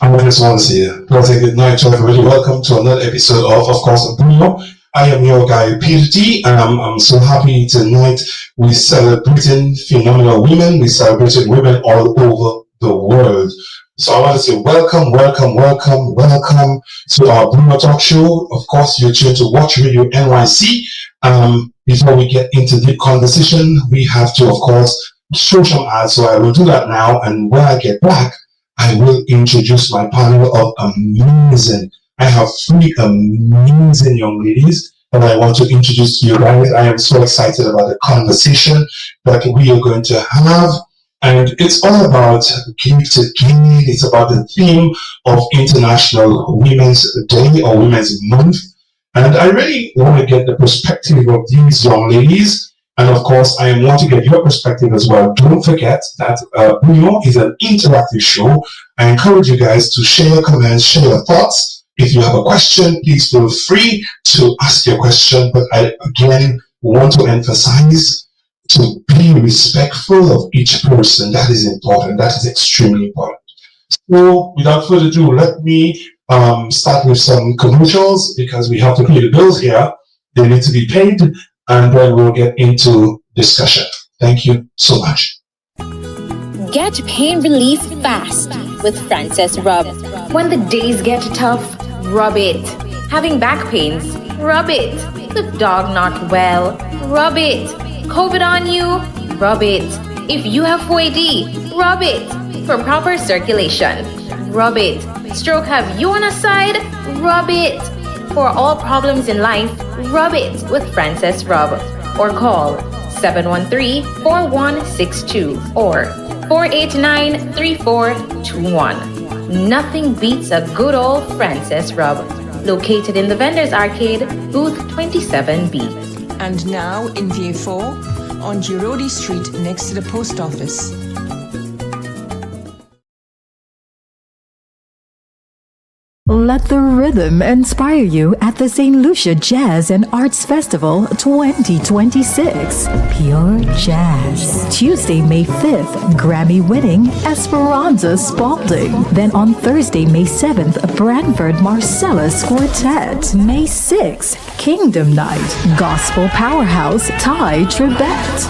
I just want to say pleasant good night to everybody. Welcome to another episode of course, Bouyon. I am your guy, Peter, and I'm so happy tonight. We're celebrating phenomenal women. We're celebrating women all over the world. So I want to say welcome to our Bouyon Talk Show. Of course, you're tuned to Watch Radio NYC. Before we get into the conversation, we have to, of course, show some ads. So I will do that now, and when I get back, I will introduce my panel of amazing. I have 3 amazing young ladies that I want to introduce to you guys. I am so excited about the conversation that we are going to have. And it's all about Give to Give. It's about the theme of International Women's Day or Women's Month. And I really want to get the perspective of these young ladies. And of course, I want to get your perspective as well. Don't forget that Bouyon is an interactive show. I encourage you guys to share your comments, share your thoughts. If you have a question, please feel free to ask your question. But I, again, want to emphasize to be respectful of each person. That is important. That is extremely important. So without further ado, let me start with some commercials because we have to pay the bills here. They need to be paid. And then we'll get into discussion. Thank you so much. Get pain relief fast with Frances Rub. When the days get tough, rub it. Having back pains, rub it. The dog not well, rub it. COVID on you, rub it. If you have 4AD, rub it. For proper circulation, rub it. Stroke have you on a side, rub it. For all problems in life, rub it with Frances Rub or call 713-4162 or 489-3421. Nothing beats a good old Frances Rub. Located in the Vendors Arcade, booth 27B. And now in VA4 on Girodi Street next to the post office. Let the rhythm inspire you at the St. Lucia Jazz and Arts Festival 2026. Pure Jazz. Tuesday, May 5th, Grammy-winning Esperanza Spalding. Then on Thursday, May 7th, Branford Marcellus Quartet. May 6th, Kingdom Night. Gospel Powerhouse Thai Trebet.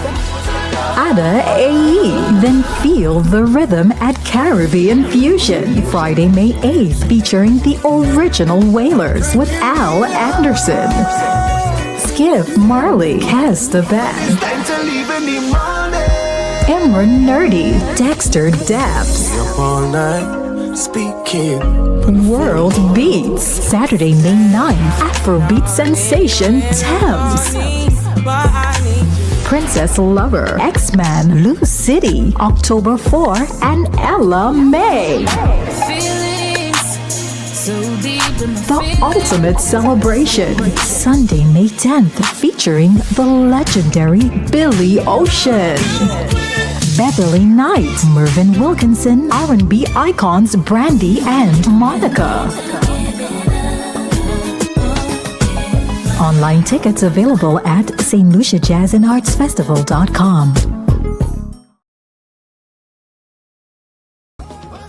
Ada AE. Then feel the rhythm at Caribbean Fusion. Friday, May 8th, featuring the original Wailers with Al Anderson. Skip Marley has the band. Emran Nerdy, Dexter Daps. World Beats. Saturday, May 9th, Afrobeat sensation Thames. Princess Lover, X-Man, Lou City, October 4, and Ella May. The Ultimate Celebration, Sunday, May 10th, featuring the legendary Billy Ocean. Beverly Knight, Mervyn Wilkinson, R&B icons Brandy and Monica. Online tickets available at stluciajazzandartsfestival.com.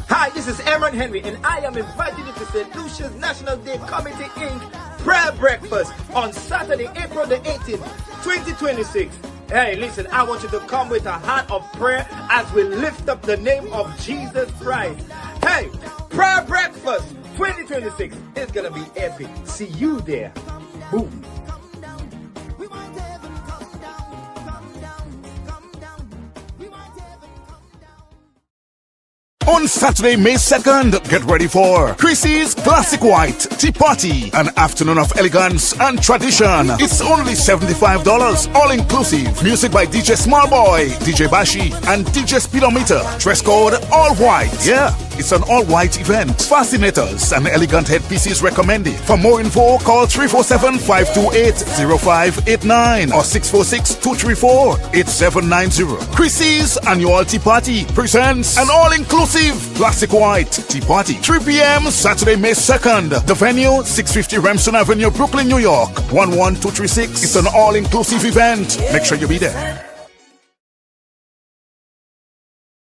Hi, this is Aaron Henry, and I am inviting you to St. Lucia's National Day Committee Inc. Prayer Breakfast on Saturday, April the 18th, 2026. Hey, listen, I want you to come with a heart of prayer as we lift up the name of Jesus Christ. Hey, Prayer Breakfast 2026 is going to be epic. See you there. Boom. On Saturday, May 2nd, get ready for Chrissy's Classic White Tea Party, an afternoon of elegance and tradition. It's only $75, all inclusive. Music by DJ Smallboy, DJ Bashi, and DJ Speedometer. Dress code all white. Yeah, it's an all white event. Fascinators and elegant headpieces recommended. For more info, call 347-528-0589 or 646-234-8790. Chrissy's Annual Tea Party presents an all inclusive Classic White Tea Party, 3 p.m. Saturday, May 2nd. The venue, 650 Remsen Avenue, Brooklyn, New York, 11236. It's an all-inclusive event. Make sure you be there.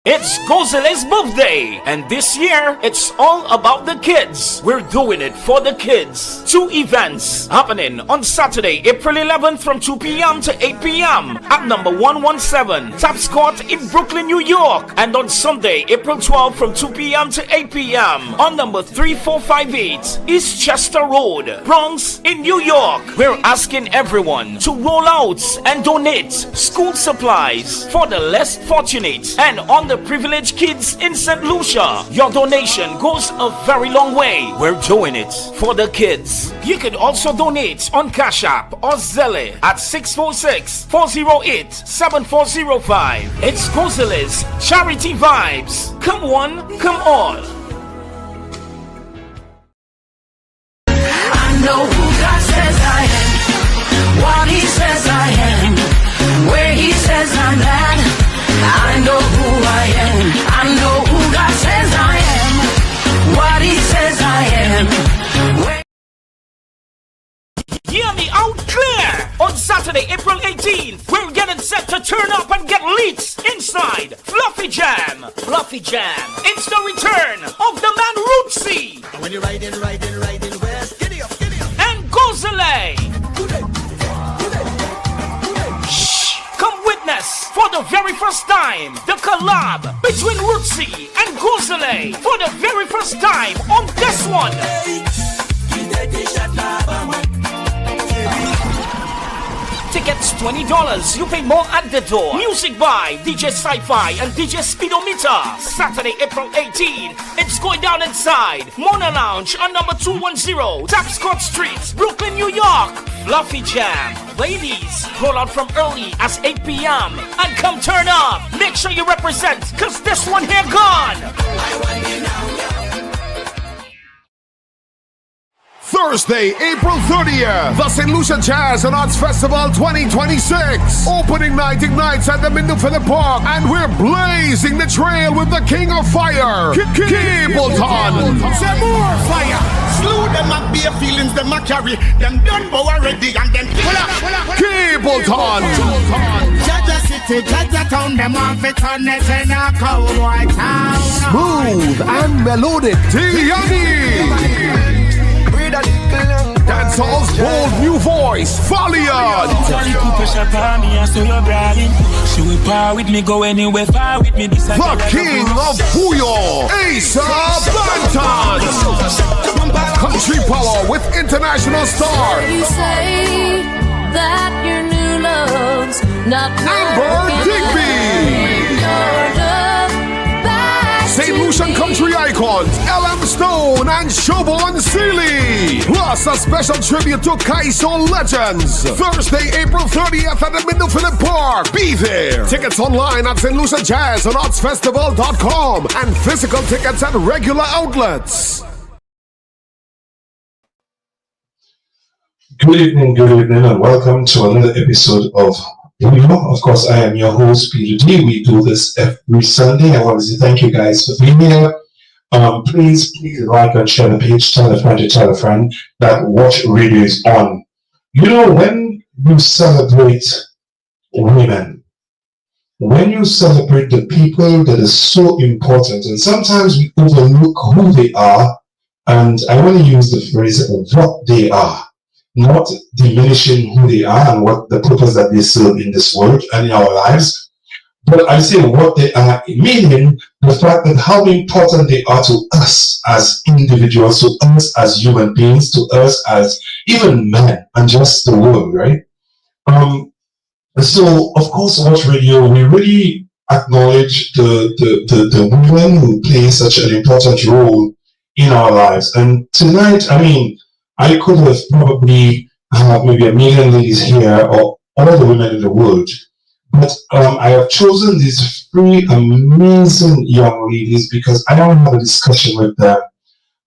It's Gozelle's birthday, and this year, it's all about the kids. We're doing it for the kids. 2 events happening on Saturday, April 11th from 2 p.m. to 8 p.m. at number 117 Taps Court in Brooklyn, New York. And on Sunday, April 12th from 2 p.m. to 8 p.m. on number 3458 East Chester Road, Bronx in New York. We're asking everyone to roll out and donate school supplies for the less fortunate and underprivileged kids in St. Lucia. Your donation goes a very long way. We're doing it for the kids. You can also donate on Cash App or Zelle at 646-408-7405. It's Gozelle's Charity Vibes. Come one, come all. I know who God says I am, what He says I am, where He says I'm at. I know who I am. I know who God says I am. What He says I am. Hear me out clear! On Saturday, April 18th, we're getting set to turn up and get lit inside Fluffy Jam. Fluffy Jam. It's the return of the man Rootsy. When you're riding west, giddy up. And Gozelle. Come witness for the very first time the collab between Rootsy and Gozelle for the very first time on this one. Tickets $20. You pay more at the door. Music by DJ Sci-Fi and DJ Speedometer. Saturday, April 18. It's going down inside Mona Lounge on number 210 Tapscott Street, Brooklyn, New York. Fluffy Jam. Ladies, roll out from early as 8 p.m. and come turn up. Make sure you represent, cause this one here gone. Thursday, April 30th, the St. Lucia Jazz and Arts Festival 2026. Opening night ignites at the Mindu Phillip Park, and we're blazing the trail with the King of Fire, Capleton. Say more fire. Slew them up, bare feelings, them a carry. Them done bow already, and then Capleton. Jaja City, Jaja Town, them off it on it in a cowboy town. Smooth and melodic Tiani. Dancehall's bold new voice, Valiant. The King of Bouyon, Asa Banton. Country power with international stars. You say that your new love's not Amber Digby. St. Lucian country icons LM Stone and Siobhan Seeley. Plus a special tribute to Kaiso legends. Thursday, April 30th at the Mindu Phillip Park. Be there. Tickets online at St. Lucia Jazz and ArtsFestival.com and physical tickets at regular outlets. Good evening, and welcome to another episode of Bouyon. Of course, I am your host, Peter D. We do this every Sunday. I want to say thank you guys for being here. Please like and share the page. Tell a friend that Watch Radio is on. You know, when you celebrate women, when you celebrate the people that is so important, and sometimes we overlook who they are, and I want to use the phrase what they are. Not diminishing who they are and what the purpose that they serve in this world and in our lives, but I say what they are, meaning the fact that how important they are to us as individuals, to us as human beings, to us as even men, and just the world, right? So of course, Watch Radio, we really acknowledge the women who play such an important role in our lives. And tonight, I mean, I could have probably maybe 1 million ladies here, or all the women in the world, but I have chosen these 3 amazing young ladies because I want to have a discussion with them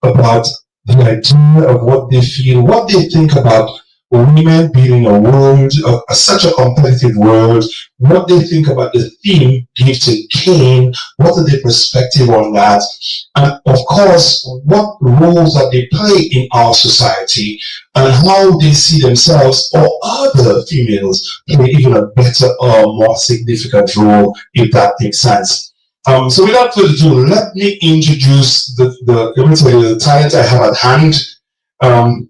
about the idea of what they feel, what they think about women being in a world, such a competitive world, what they think about the theme, gift and Cain, what are their perspective on that, and of course, what roles that they play in our society, and how they see themselves or other females play even a better or more significant role, if that makes sense. So without further ado, let me introduce let me tell you the talent I have at hand.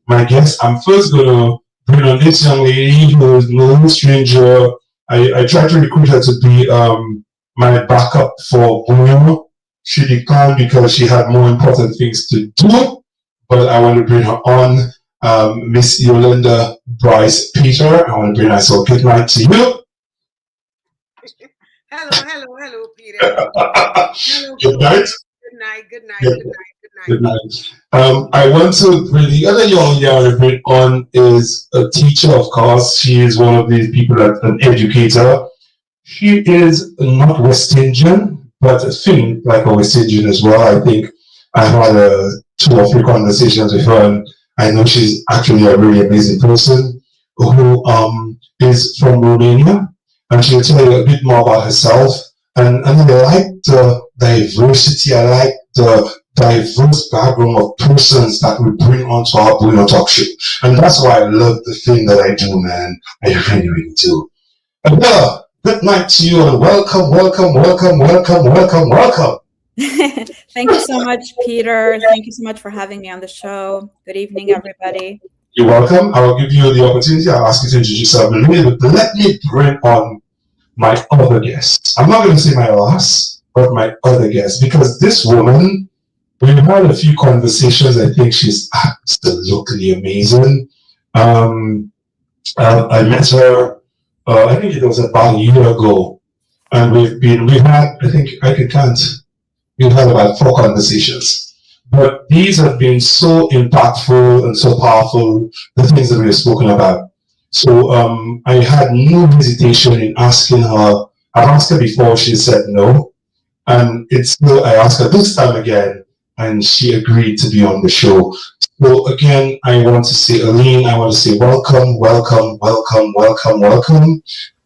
My guest, I'm first going to bring on this young lady who is no stranger. I tried to recruit her to be my backup for Bouyon. She declined because she had more important things to do, but I want to bring her on. Miss Yolanda Brice-Peter. I want to bring her, so good night to you. Hello, Peter. Hello, Good night. Good night. I want to bring the other young lady I want to bring on is a teacher, of course. She is one of these people that's an educator. She is not West Indian, but a thing like a West Indian as well. I think I've had 2 or 3 conversations with her, and I know she's actually a really amazing person who is from Romania, and she'll tell you a bit more about herself. And I like the diversity, I like the diverse background of persons that we bring onto our Bouyon talk show. And that's why I love the thing that I do, man. I really do. Adela, good night to you, and welcome. Thank you so much, Peter. Thank you so much for having me on the show. Good evening, everybody. You're welcome. I will give you the opportunity. I'll ask you to introduce yourself in a minute, but let me bring on my other guest. I'm not going to say my last, but my other guest, because this woman, we've had a few conversations. I think she's absolutely amazing. I met her, I think it was about a year ago, and we've had about 4 conversations. But these have been so impactful and so powerful, the things that we have spoken about. So I had no hesitation in asking her. I've asked her before, she said no. And I asked her this time again, and she agreed to be on the show. So again, I want to say, Alene, I want to say welcome.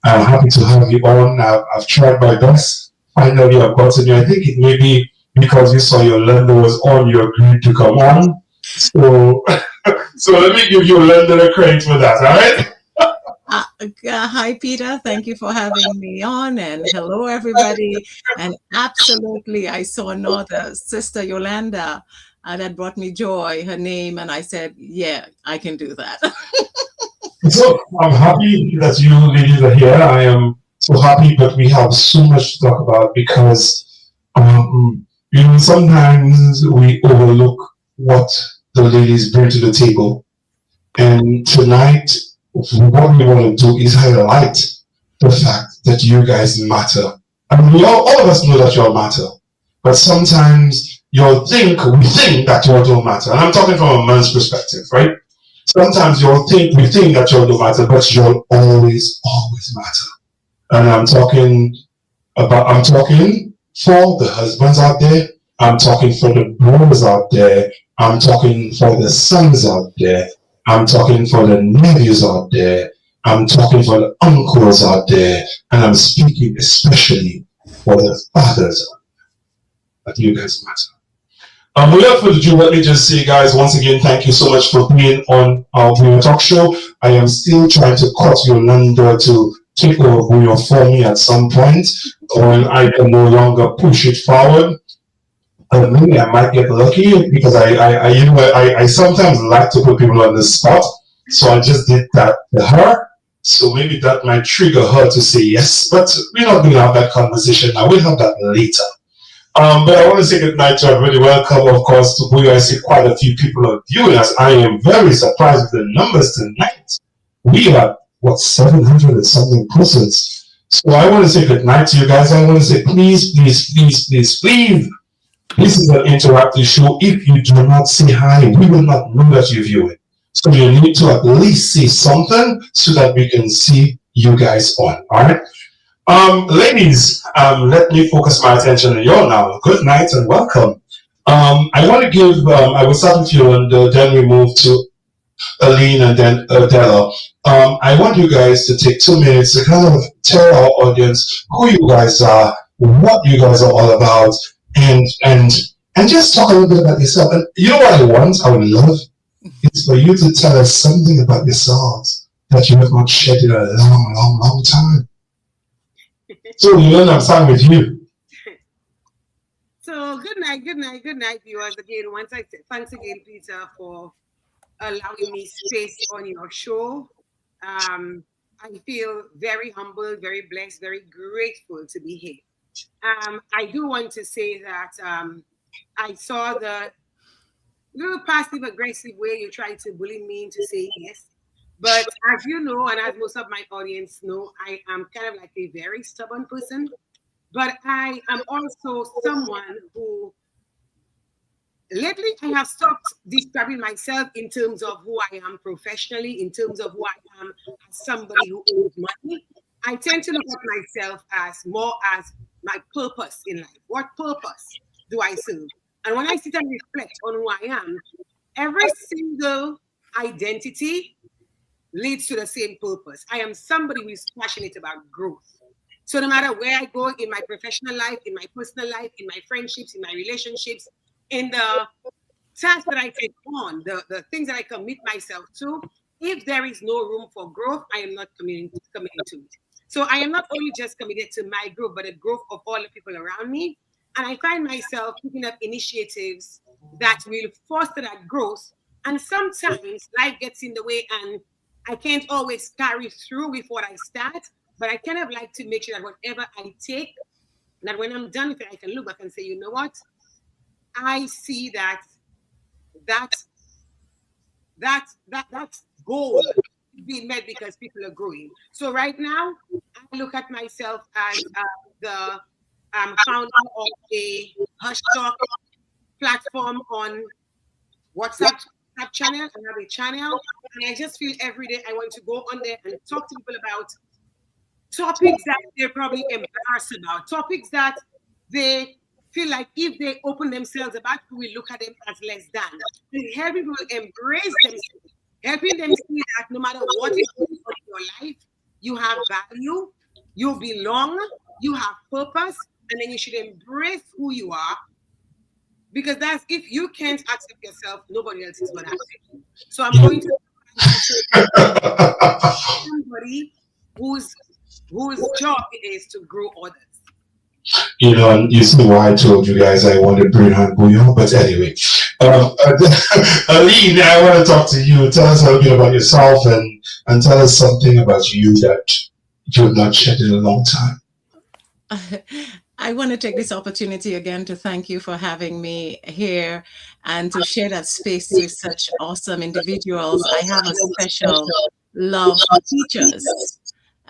I'm happy to have you on. I've tried my best. Finally, I've gotten you. I think it may be because you saw Yolanda was on, you agreed to come on. So let me give Yolanda a credit for that, all right? Hi, Peter. Thank you for having me on, and hello, everybody. And absolutely, I saw another sister, Yolanda, that brought me joy, her name, and I said, yeah, I can do that. So I'm happy that you ladies are here. I am so happy, but we have so much to talk about because sometimes we overlook what the ladies bring to the table. And tonight, what we want to do is highlight the fact that you guys matter. And all of us know that you all matter. But sometimes we think that you all don't matter. And I'm talking from a man's perspective, right? Sometimes we think that you all don't matter, but you all always matter. And I'm talking for the husbands out there. I'm talking for the brothers out there. I'm talking for the sons out there. I'm talking for the nephews out there. I'm talking for the uncles out there. And I'm speaking especially for the fathers out there. That you guys matter. Without further ado, let me just say, guys, once again, thank you so much for being on our Bouyon talk show. I am still trying to cut Yolanda to take over Bouyon for me at some point when I can no longer push it forward. Maybe I might get lucky because I sometimes like to put people on the spot. So I just did that to her. So maybe that might trigger her to say yes. But we're not going to have that conversation now. We'll have that later. But I want to say good night to everybody. Welcome, of course, to Bouyon. I see quite a few people are viewing us. I am very surprised with the numbers tonight. We are, 700 and something persons. So I want to say good night to you guys. I want to say please. This is an interactive show. If you do not say hi, we will not know that you view it. So you need to at least say something so that we can see you guys on. All right. Ladies, let me focus my attention on you all now. Good night and welcome. I want to give, I will start with you and then we move to Alene and then Adela. I want you guys to take 2 minutes to kind of tell our audience who you guys are, what you guys are all about, and just talk a little bit about yourself. And you know what I would love is for you to tell us something about yourselves that you have not shared in a long time. So Yolanda, I'm starting with you. So good night, viewers. Again, once I say thanks again, Peter, for allowing me space on your show. I feel very humble, very blessed, very grateful to be here. I do want to say that I saw the little passive aggressive way you tried to bully me into saying yes. But as you know, and as most of my audience know, I am kind of like a very stubborn person. But I am also someone who lately I have stopped describing myself in terms of who I am professionally, in terms of who I am as somebody who owes money. I tend to look at myself as more as my purpose in life. What purpose do I serve? And when I sit and reflect on who I am, every single identity leads to the same purpose. I am somebody who is passionate about growth. So no matter where I go in my professional life, in my personal life, in my friendships, in my relationships, in the tasks that I take on, the things that I commit myself to, if there is no room for growth, I am not committing to it. So I am not only just committed to my growth, but the growth of all the people around me. And I find myself picking up initiatives that will foster that growth. And sometimes life gets in the way and I can't always carry through with what I start, but I kind of like to make sure that whatever I take, that when I'm done with it, I can look back and say, you know what? I see that goal being met because people are growing. So right now, I look at myself as the founder of a Hush Talk platform on WhatsApp channel. I have a channel, and I just feel every day I want to go on there and talk to people about topics that they're probably embarrassed about, topics that they feel like if they open themselves about, we look at them as less than. And helping people embrace themselves, helping them see that no matter what is going on in your life, you have value, you belong, you have purpose, and then you should embrace who you are. Because that's if you can't accept yourself, nobody else is going to accept you. So I'm going to somebody whose job it is to grow others. You know, and you see why I told you guys I wanted to bring on Bouyon, but anyway. Alene, I want to talk to you. Tell us a little bit about yourself and tell us something about you that you have not shared in a long time. I want to take this opportunity again to thank you for having me here and to share that space with such awesome individuals. I have a special love for teachers.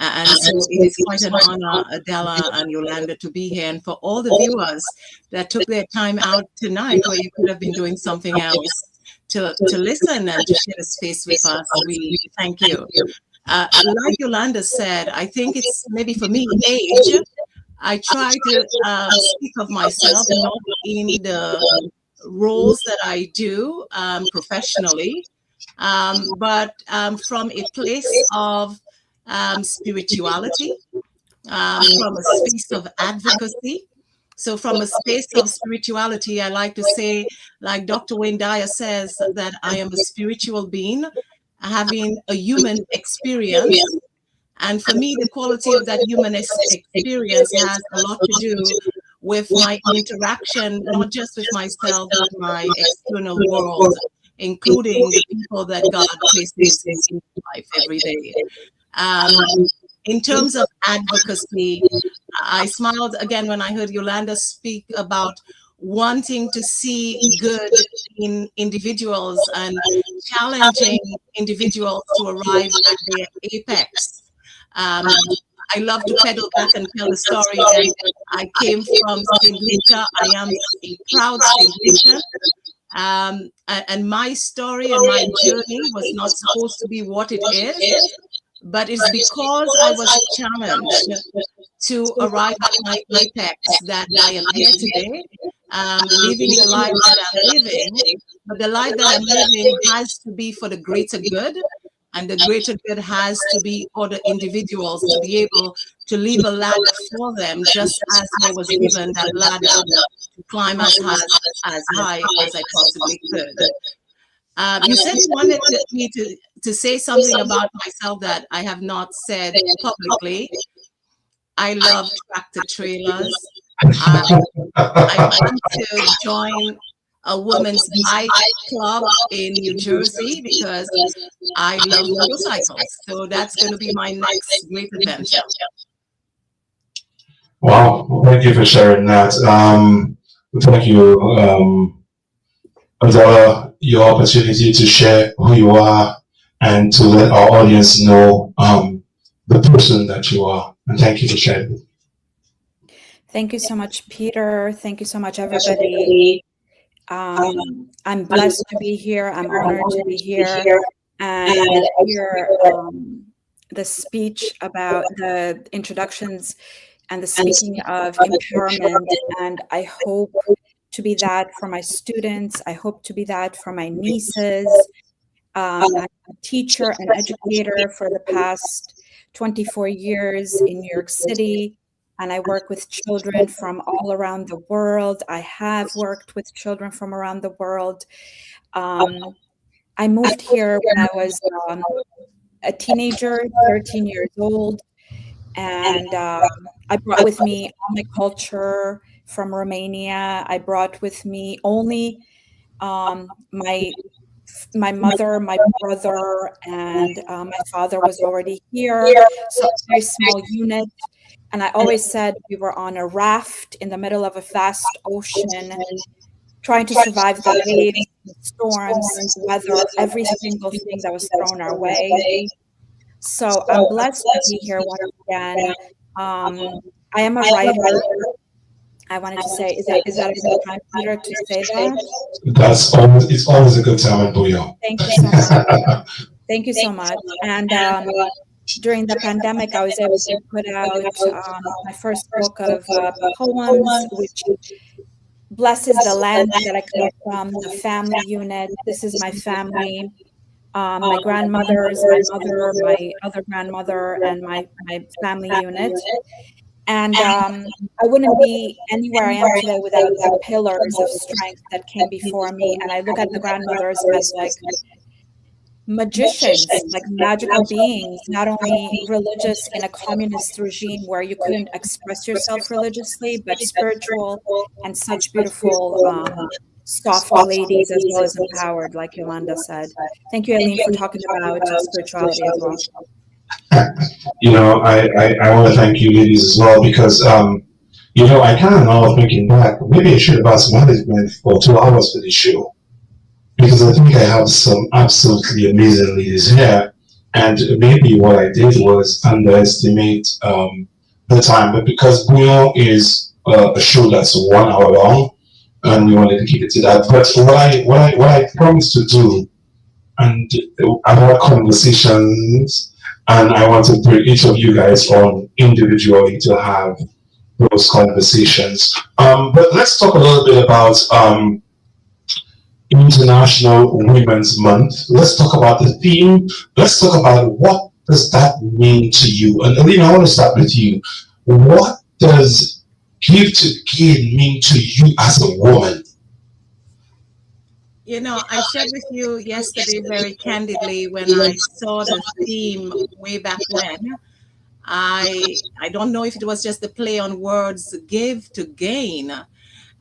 And so it is quite an honor, Adela and Yolanda, to be here. And for all the viewers that took their time out tonight, where you could have been doing something else, to listen and to share the space with us, we thank you. Like Yolanda said, I think it's maybe for me, age. I try to speak of myself not in the roles that I do professionally, but from a place of spirituality, from a space of advocacy. So from a space of spirituality, I like to say, like Dr. Wayne Dyer says, that I am a spiritual being having a human experience. And for me, the quality of that human experience has a lot to do with my interaction, not just with myself, but my external world, including the people that God places in life every day. In terms of advocacy, I smiled again when I heard Yolanda speak about wanting to see good in individuals and challenging individuals to arrive at their apex. I love to pedal back and tell the story that I came from St. Lucia. I am a proud St. Lucian. And my story and my journey was not supposed to be what it is, but it's because I was challenged to arrive at my apex that I am here today, living the life that I'm living. But the life that I'm living has to be for the greater good. And the greater good has to be for the individuals to be able to leave a ladder for them, just as I was given that ladder to climb as high as I possibly could. You said you wanted me to say something about myself that I have not said publicly. I love tractor trailers. I want to join a women's bike club in New Jersey because I love motorcycles. So that's going to be my next great adventure. Wow, thank you for sharing that. Thank you, Adela, your opportunity to share who you are and to let our audience know the person that you are. And thank you for sharing. Thank you so much, Peter. Thank you so much, everybody. I'm blessed to be here. I'm honored to be here and hear the speech about the introductions and the speaking of empowerment. And I hope to be that for my students. I hope to be that for my nieces. I'm a teacher and educator for the past 24 years in New York City. And I work with children from all around the world. I have worked with children from around the world. I moved here when I was a teenager, 13 years old. And I brought with me all my culture from Romania. I brought with me only my mother, my brother, and my father was already here. So a very small unit. And I always said we were on a raft in the middle of a vast ocean, trying to survive the waves, the storms, weather, every single thing that was thrown our way. So I'm blessed to be here once again. I am a writer. I wanted to say, is that a good time, Peter, to say that? It's always a good time at Bouyon. Thank you so much. Thank you so much. And during the pandemic, I was able to put out my first book of poems, which blesses the land that I come from, the family unit. This is my family. My grandmothers, my mother, my other grandmother, and my family unit. And I wouldn't be anywhere I am today without the pillars of strength that came before me. And I look at the grandmothers as like magicians, like magical beings, not only religious in a communist regime where you couldn't express yourself religiously, but spiritual and such beautiful, soft ladies as well as empowered, like Yolanda said. Thank you, Alene, for talking about spirituality as well. You know, I want to thank you ladies as well because, you know, I kind of now thinking back, maybe I should have asked management for 2 hours for this show because I think I have some absolutely amazing ladies here. And maybe what I did was underestimate the time, but because Bouyon is a show that's 1 hour long, and we wanted to keep it to that. But what I promised to do, and our conversations, and I want to bring each of you guys on individually to have those conversations. But let's talk a little bit about International Women's Month. Let's talk about the theme. Let's talk about what does that mean to you. And Alene, I want to start with you. What does give to gain mean to you as a woman? You know, I shared with you yesterday very candidly when I saw the theme way back when. I don't know if it was just the play on words, give to gain.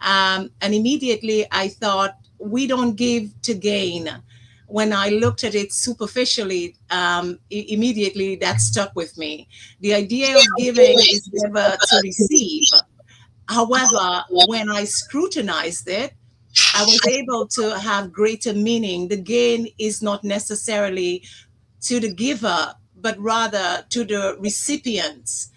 And immediately I thought, we don't give to gain. When I looked at it superficially, immediately that stuck with me. The idea of giving is never to receive. However, when I scrutinized it, I was able to have greater meaning. The gain is not necessarily to the giver, but rather to the recipients.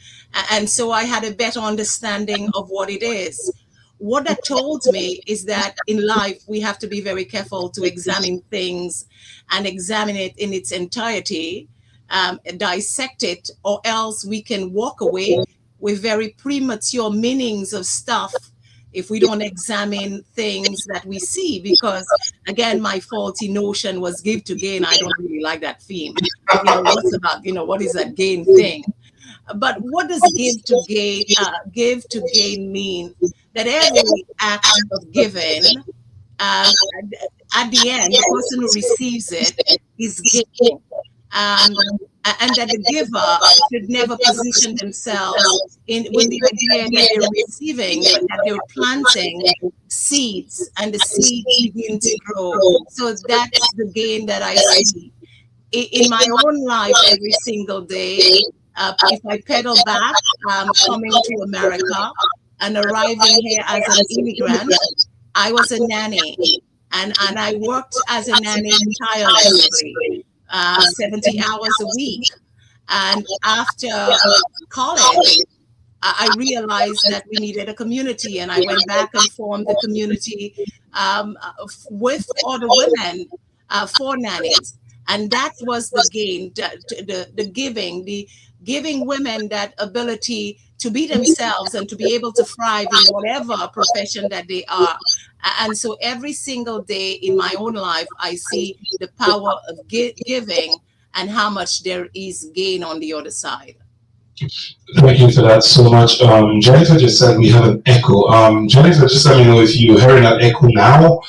And so I had a better understanding of what it is. What that told me is that in life, we have to be very careful to examine things and examine it in its entirety, dissect it, or else we can walk away with very premature meanings of stuff if we don't examine things that we see. Because again, my faulty notion was give to gain. I don't really like that theme. You know, what's about, you know, what is that gain thing? But what does give to gain mean? That every act of giving, at the end, the person who receives it is giving. and that the giver should never position themselves in with the idea that they're receiving, but that they're planting seeds, and the seeds begin to grow. So that's the gain that I see in my own life every single day. If I pedal back, coming to America and arriving here as an immigrant, I was a nanny, and I worked as a nanny tirelessly, 70 hours a week. And after college, I realized that we needed a community, and I went back and formed the community with other women for nannies. And that was the gain, the giving women that ability to be themselves and to be able to thrive in whatever profession that they are. And so every single day in my own life, I see the power of giving and how much there is gain on the other side. Thank you for that so much. Jennifer just said we have an echo. Jennifer, just let me know if you're hearing that echo now.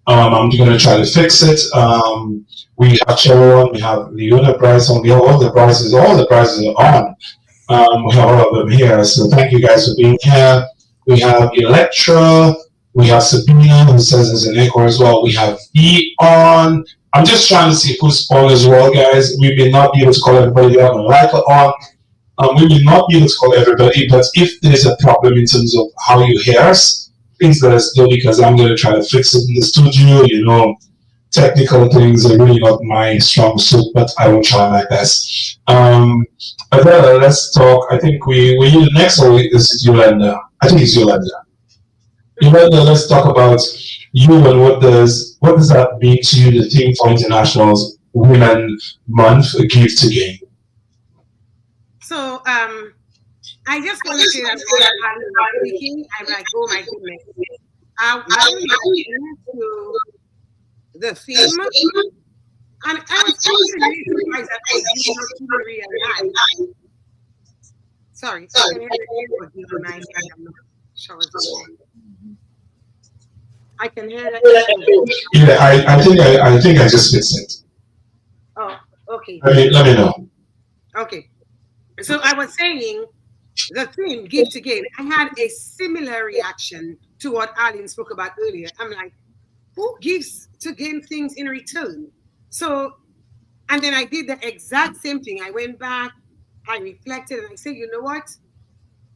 I'm going to try to fix it. We have Cheryl on, we have Leona, Brice on, we have all the Brices are on. We have all of them here. So thank you guys for being here. We have Electra, we have Sabina, who says there's an echo as well. We have E on. I'm just trying to see who's on as well, guys. We may not be able to call everybody. We have a light on. We will not be able to call everybody, but if there's a problem in terms of how you hear us, please let us know, because I'm going to try to fix it in the studio. You know, technical things are really not my strong suit, but I will try my best. Adela, let's talk. I think we the next one is Yolanda. I think it's Yolanda. Yolanda, let's talk about you and what does that mean to you, the theme for International's Women Month, Give to Gain? So I just want to say that while I'm speaking, I'm like, oh my goodness. I went into the theme, and I was actually surprised that I did not realize. Sorry, I can hear the ear, but you know, I'm not sure what's going on. I can hear that. Yeah, I think I just fixed it. Oh, okay. Let me know. Okay. So I was saying the theme, give to gain. I had a similar reaction to what Alene spoke about earlier. I'm like, who gives to gain things in return? So, and then I did the exact same thing. I went back, I reflected, and I said, you know what?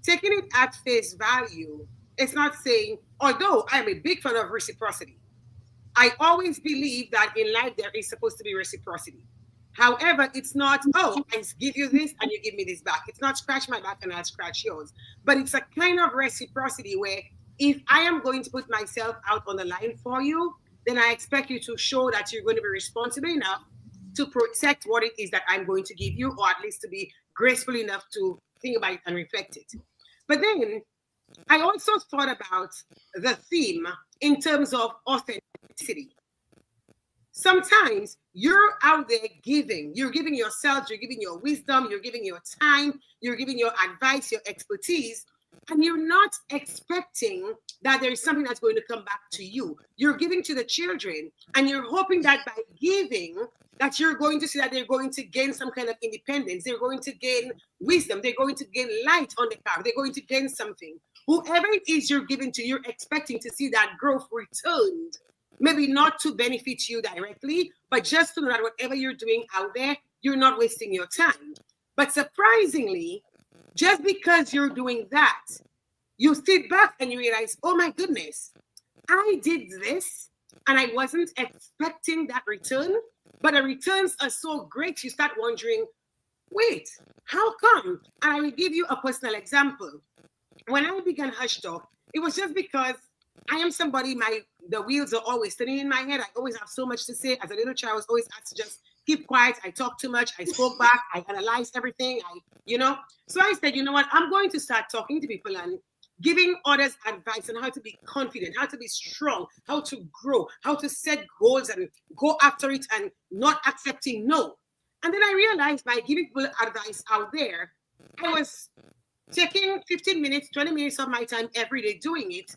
Taking it at face value, it's not saying, although I'm a big fan of reciprocity, I always believe that in life there is supposed to be reciprocity. However, it's not, oh, I give you this and you give me this back. It's not scratch my back and I'll scratch yours. But it's a kind of reciprocity where if I am going to put myself out on the line for you, then I expect you to show that you're going to be responsible enough to protect what it is that I'm going to give you, or at least to be graceful enough to think about it and reflect it. But then I also thought about the theme in terms of authenticity. Sometimes you're out there giving. You're giving yourself, you're giving your wisdom, you're giving your time, you're giving your advice, your expertise, and you're not expecting that there is something that's going to come back to you. You're giving to the children, and you're hoping that by giving, that you're going to see that they're going to gain some kind of independence. They're going to gain wisdom. They're going to gain light on the path. They're going to gain something. Whoever it is you're giving to, you're expecting to see that growth returned. Maybe not to benefit you directly, but just to know that whatever you're doing out there, you're not wasting your time. But surprisingly, just because you're doing that, you sit back and you realize, oh my goodness, I did this and I wasn't expecting that return, but the returns are so great, you start wondering, wait, how come? And I will give you a personal example. When I began Hush Talk, it was just because I am somebody, the wheels are always spinning in my head. I always have so much to say. As a little child, I was always asked to just keep quiet. I talk too much. I spoke back. I analyzed everything. So I said, you know what? I'm going to start talking to people and giving others advice on how to be confident, how to be strong, how to grow, how to set goals and go after it and not accepting no. And then I realized by giving people advice out there, I was taking 15 minutes, 20 minutes of my time every day doing it.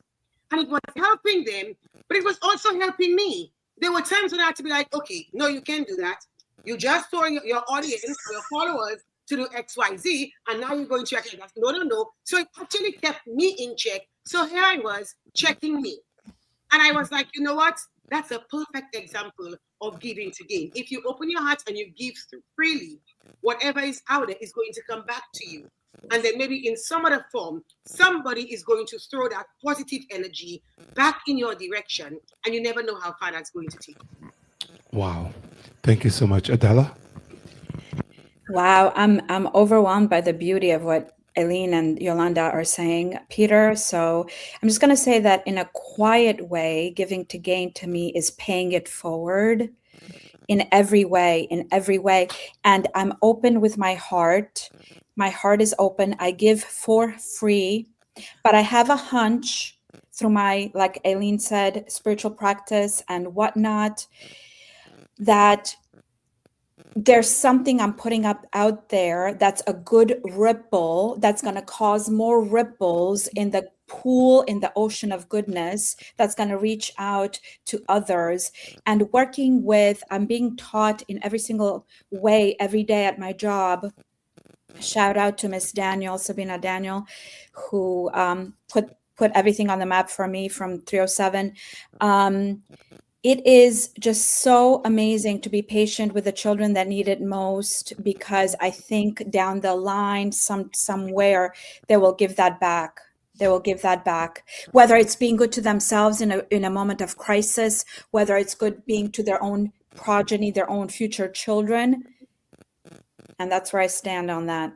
And it was helping them, but it was also helping me. There were times when I had to be like, okay, no, you can't do that. You just told your audience or your followers to do XYZ, and now you're going to check it. No. So it actually kept me in check. So here I was checking me. And I was like, you know what? That's a perfect example of giving to gain. If you open your heart and you give freely, whatever is out there is going to come back to you. And then maybe in some other form, somebody is going to throw that positive energy back in your direction. And you never know how far that's going to take. Wow. Thank you so much. Adela? Wow, I'm overwhelmed by the beauty of what Alene and Yolanda are saying, Peter. So I'm just going to say that in a quiet way, giving to gain to me is paying it forward in every way, And I'm open with my heart. My heart is open. I give for free, but I have a hunch through my, like Alene said, spiritual practice and whatnot, that there's something I'm putting up out there that's a good ripple that's going to cause more ripples in the pool, in the ocean of goodness, that's going to reach out to others. And working with, I'm being taught in every single way every day at my job. Shout out to Miss Daniel, Sabina Daniel, who put everything on the map for me from 307. It is just so amazing to be patient with the children that need it most, because I think down the line, somewhere, they will give that back. They will give that back, whether it's being good to themselves in a moment of crisis, whether it's good being to their own progeny, their own future children. And that's where I stand on that.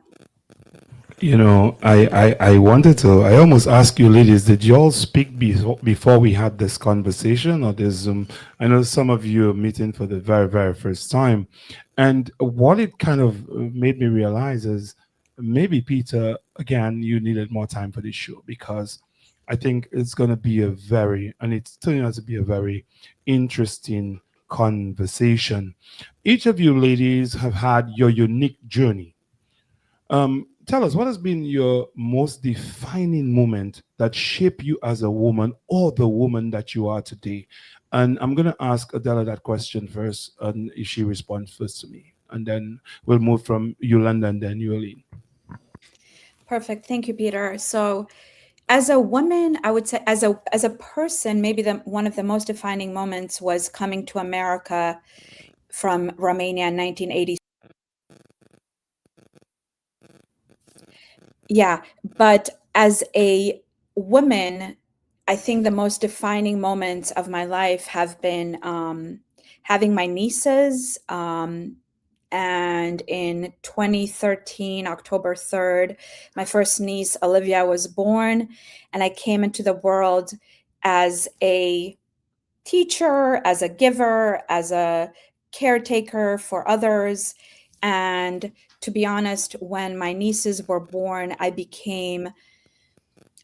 You know, I wanted to, I almost asked you ladies, did you all speak before we had this conversation, or there's I know some of you are meeting for the very, very first time. And what it kind of made me realize is maybe, Peter, again, you needed more time for this show, because I think it's going to be and it's turning out to be a very interesting conversation. Each of you ladies have had your unique journey. Tell us, what has been your most defining moment that shaped you as a woman, or the woman that you are today? And I'm going to ask Adela that question first, and if she responds first to me. And then we'll move from Yolanda and then Yolene. Perfect. Thank you, Peter. So as a woman, I would say as a person, maybe one of the most defining moments was coming to America from Romania in 1980. Yeah, but as a woman, I think the most defining moments of my life have been having my nieces. And in 2013, October 3rd, my first niece, Olivia, was born. And I came into the world as a teacher, as a giver, as a caretaker for others. And to be honest, when my nieces were born, I became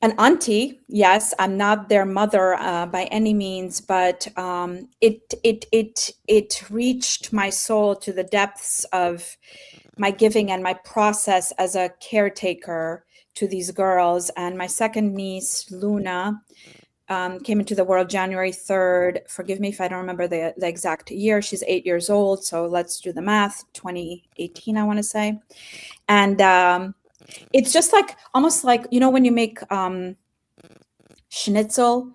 an auntie. Yes, I'm not their mother by any means, but it reached my soul to the depths of my giving and my process as a caretaker to these girls. And my second niece, Luna, came into the world January 3rd. Forgive me if I don't remember the exact year. She's 8 years old. So let's do the math. 2018, I want to say. And it's just like, almost like, you know, when you make schnitzel,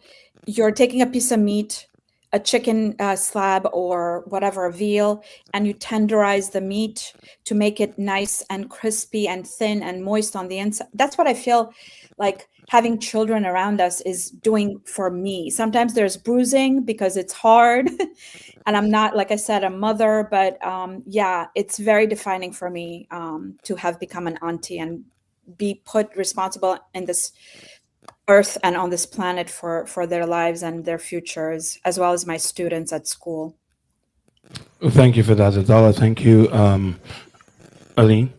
you're taking a piece of meat, a chicken slab or whatever, a veal, and you tenderize the meat to make it nice and crispy and thin and moist on the inside. That's what I feel like having children around us is doing for me. Sometimes there's bruising because it's hard and I'm not, like I said, a mother, but yeah, it's very defining for me to have become an auntie and be put responsible in this earth and on this planet for their lives and their futures, as well as my students at school. Thank you for that, Adela. Thank you, Alene.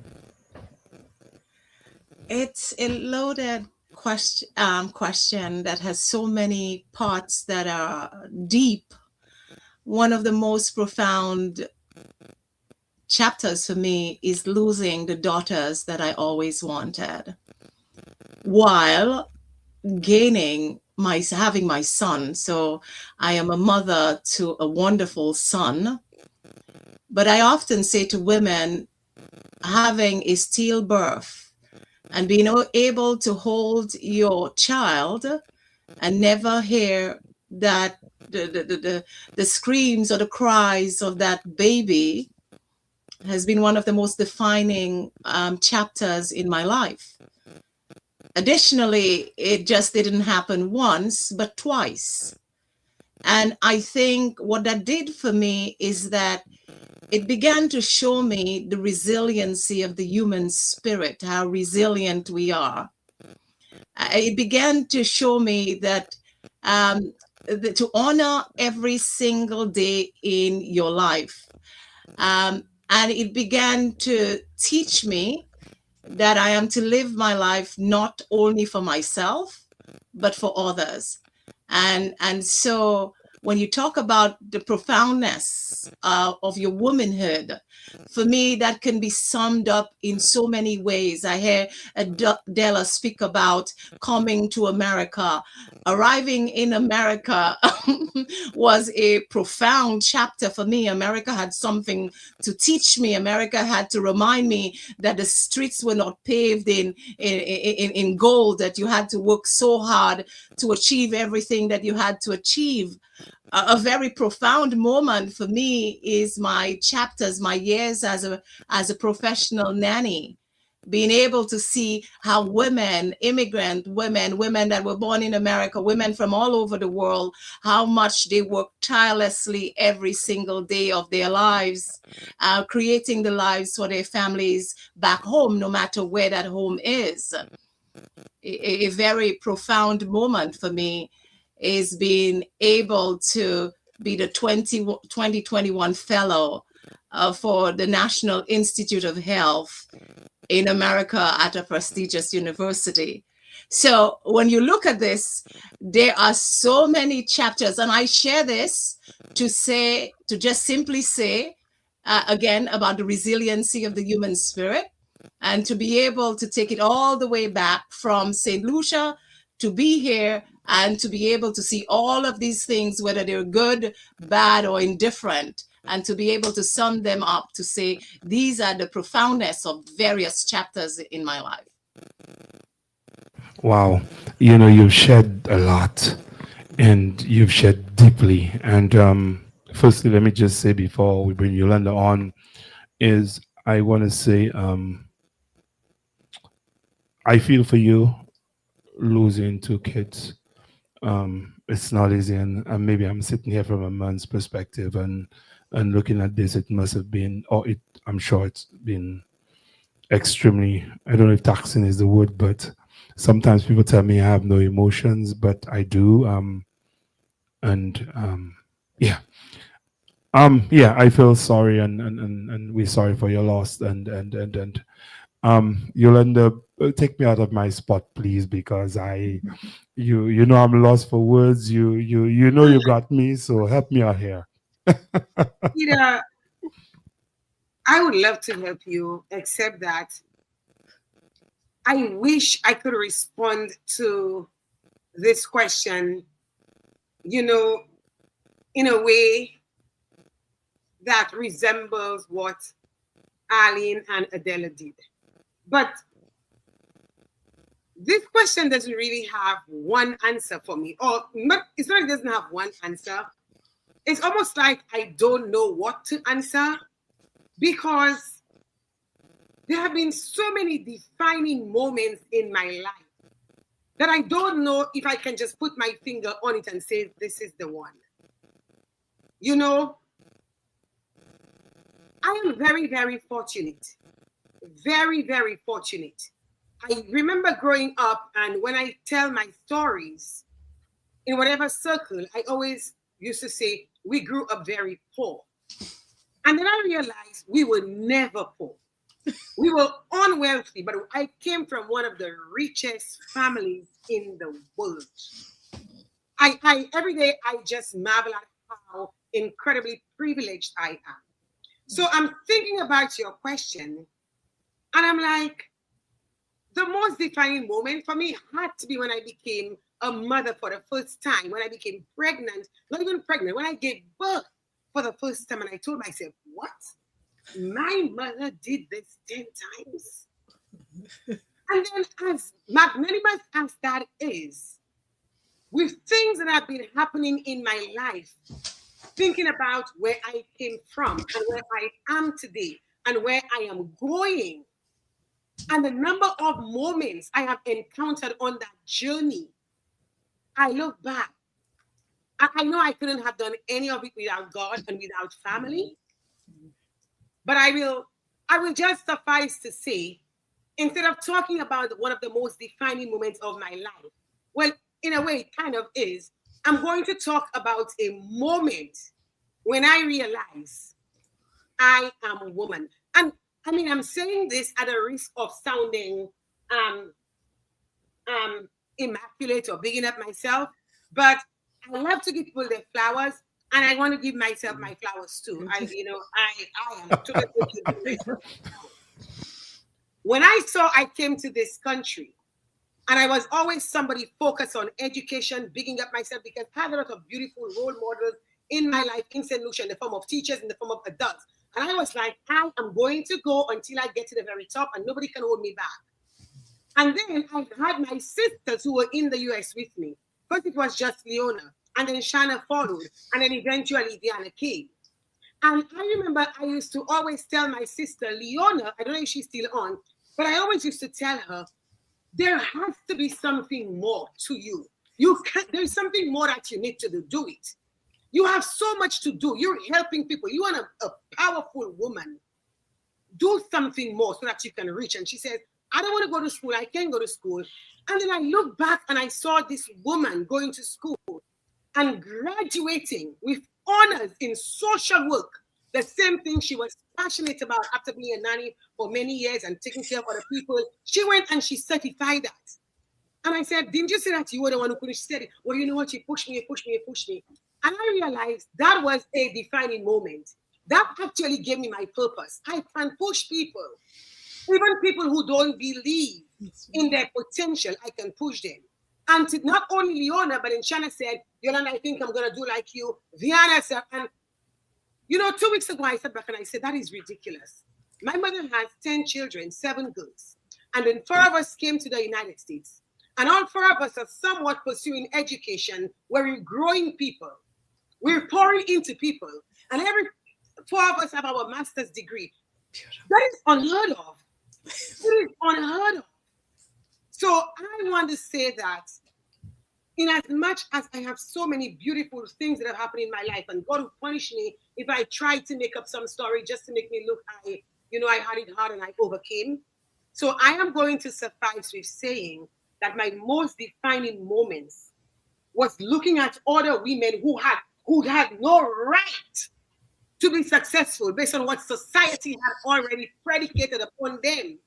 It's a loaded question that has so many parts that are deep. One of the most profound chapters for me is losing the daughters that I always wanted, while having my son. So I am a mother to a wonderful son. But I often say to women, having a stillbirth and being able to hold your child and never hear that the screams or the cries of that baby has been one of the most defining chapters in my life. Additionally, it just didn't happen once, but twice. And I think what that did for me is that it began to show me the resiliency of the human spirit, how resilient we are. It began to show me that to honor every single day in your life. And it began to teach me that I am to live my life not only for myself, but for others. And so when you talk about the profoundness of your womanhood, for me, that can be summed up in so many ways. I hear Adela speak about coming to America. Arriving in America was a profound chapter for me. America had something to teach me. America had to remind me that the streets were not paved in gold, that you had to work so hard to achieve everything that you had to achieve. A very profound moment for me is my chapters, my years as a professional nanny, being able to see how women, immigrant women that were born in America, women from all over the world, how much they work tirelessly every single day of their lives, creating the lives for their families back home, no matter where that home is. A very profound moment for me is being able to be the 2021 fellow for the National Institute of Health in America at a prestigious university. So when you look at this, there are so many chapters, and I share this to just simply say, again, about the resiliency of the human spirit, and to be able to take it all the way back from St. Lucia to be here and to be able to see all of these things, whether they're good, bad, or indifferent, and to be able to sum them up to say, these are the profoundness of various chapters in my life. Wow. You've shared a lot and you've shared deeply. And firstly, let me just say before we bring Yolanda on, is I want to say I feel for you losing 2 kids. It's not easy, and maybe I'm sitting here from a man's perspective and looking at this, it must have been, I'm sure it's been extremely, I don't know if taxing is the word, but sometimes people tell me I have no emotions, but I do. Yeah, I feel sorry, and we're sorry for your loss, and Yolanda, take me out of my spot, please, because you know I'm lost for words. You know you got me, so help me out here. Peter, I would love to help you, except that I wish I could respond to this question, in a way that resembles what Alene and Adela did. But this question doesn't really have one answer for me. Or it's not, it doesn't have one answer. It's almost like I don't know what to answer, because there have been so many defining moments in my life that I don't know if I can just put my finger on it and say, this is the one. I am very, very fortunate. Very, very fortunate. I remember growing up, and when I tell my stories, in whatever circle, I always used to say, we grew up very poor. And then I realized we were never poor. We were unwealthy, but I came from one of the richest families in the world. I every day, I just marvel at how incredibly privileged I am. So I'm thinking about your question, and I'm like, the most defining moment for me had to be when I became a mother for the first time, when I became pregnant, not even pregnant, when I gave birth for the first time, and I told myself, what? my mother did this 10 times. And then, as magnanimous as that is, with things that have been happening in my life, thinking about where I came from and where I am today and where I am going, and the number of moments I have encountered on that journey, I look back. I know I couldn't have done any of it without God and without family, but I will just suffice to say, instead of talking about one of the most defining moments of my life, well, in a way, it kind of is, I'm going to talk about a moment when I realize I am a woman. And I mean, I'm saying this at a risk of sounding immaculate or bigging up myself, but I love to give people their flowers, and I want to give myself my flowers too. I am totally. When I came to this country, and I was always somebody focused on education, bigging up myself, because I have a lot of beautiful role models in my life in St. Lucia in the form of teachers, in the form of adults. And I was like, I am going to go until I get to the very top, and nobody can hold me back. And then I had my sisters who were in the US with me. First it was just Leona, and then Shanna followed, and then eventually Diana came. And I remember I used to always tell my sister, Leona, I don't know if she's still on, but I always used to tell her, there has to be something more to you. There's something more that you need to do it. You have so much to do. You're helping people. You are a powerful woman. Do something more so that you can reach. And she said, I don't want to go to school. I can't go to school. And then I looked back and I saw this woman going to school and graduating with honors in social work, the same thing she was passionate about after being a nanny for many years and taking care of other people. She went and she certified that. And I said, didn't you say that you were the one who couldn't? She said, well, you know what? She pushed me. And I realized that was a defining moment. That actually gave me my purpose. I can push people. Even people who don't believe in their potential, I can push them. And to not only Leona, but then Shanna said, Yolanda, I think I'm going to do like you. Viana said, and 2 weeks ago, I sat back and I said, that is ridiculous. My mother has 10 children, 7 girls. And then 4 of us came to the United States. And all 4 of us are somewhat pursuing education where we're growing people. We're pouring into people. And every 4 of us have our master's degree. That is unheard of. It is unheard of. So I want to say that in as much as I have so many beautiful things that have happened in my life, and God will punish me if I try to make up some story just to make me look, I had it hard and I overcame. So I am going to suffice with saying that my most defining moments was looking at other women who had no right to be successful based on what society had already predicated upon them,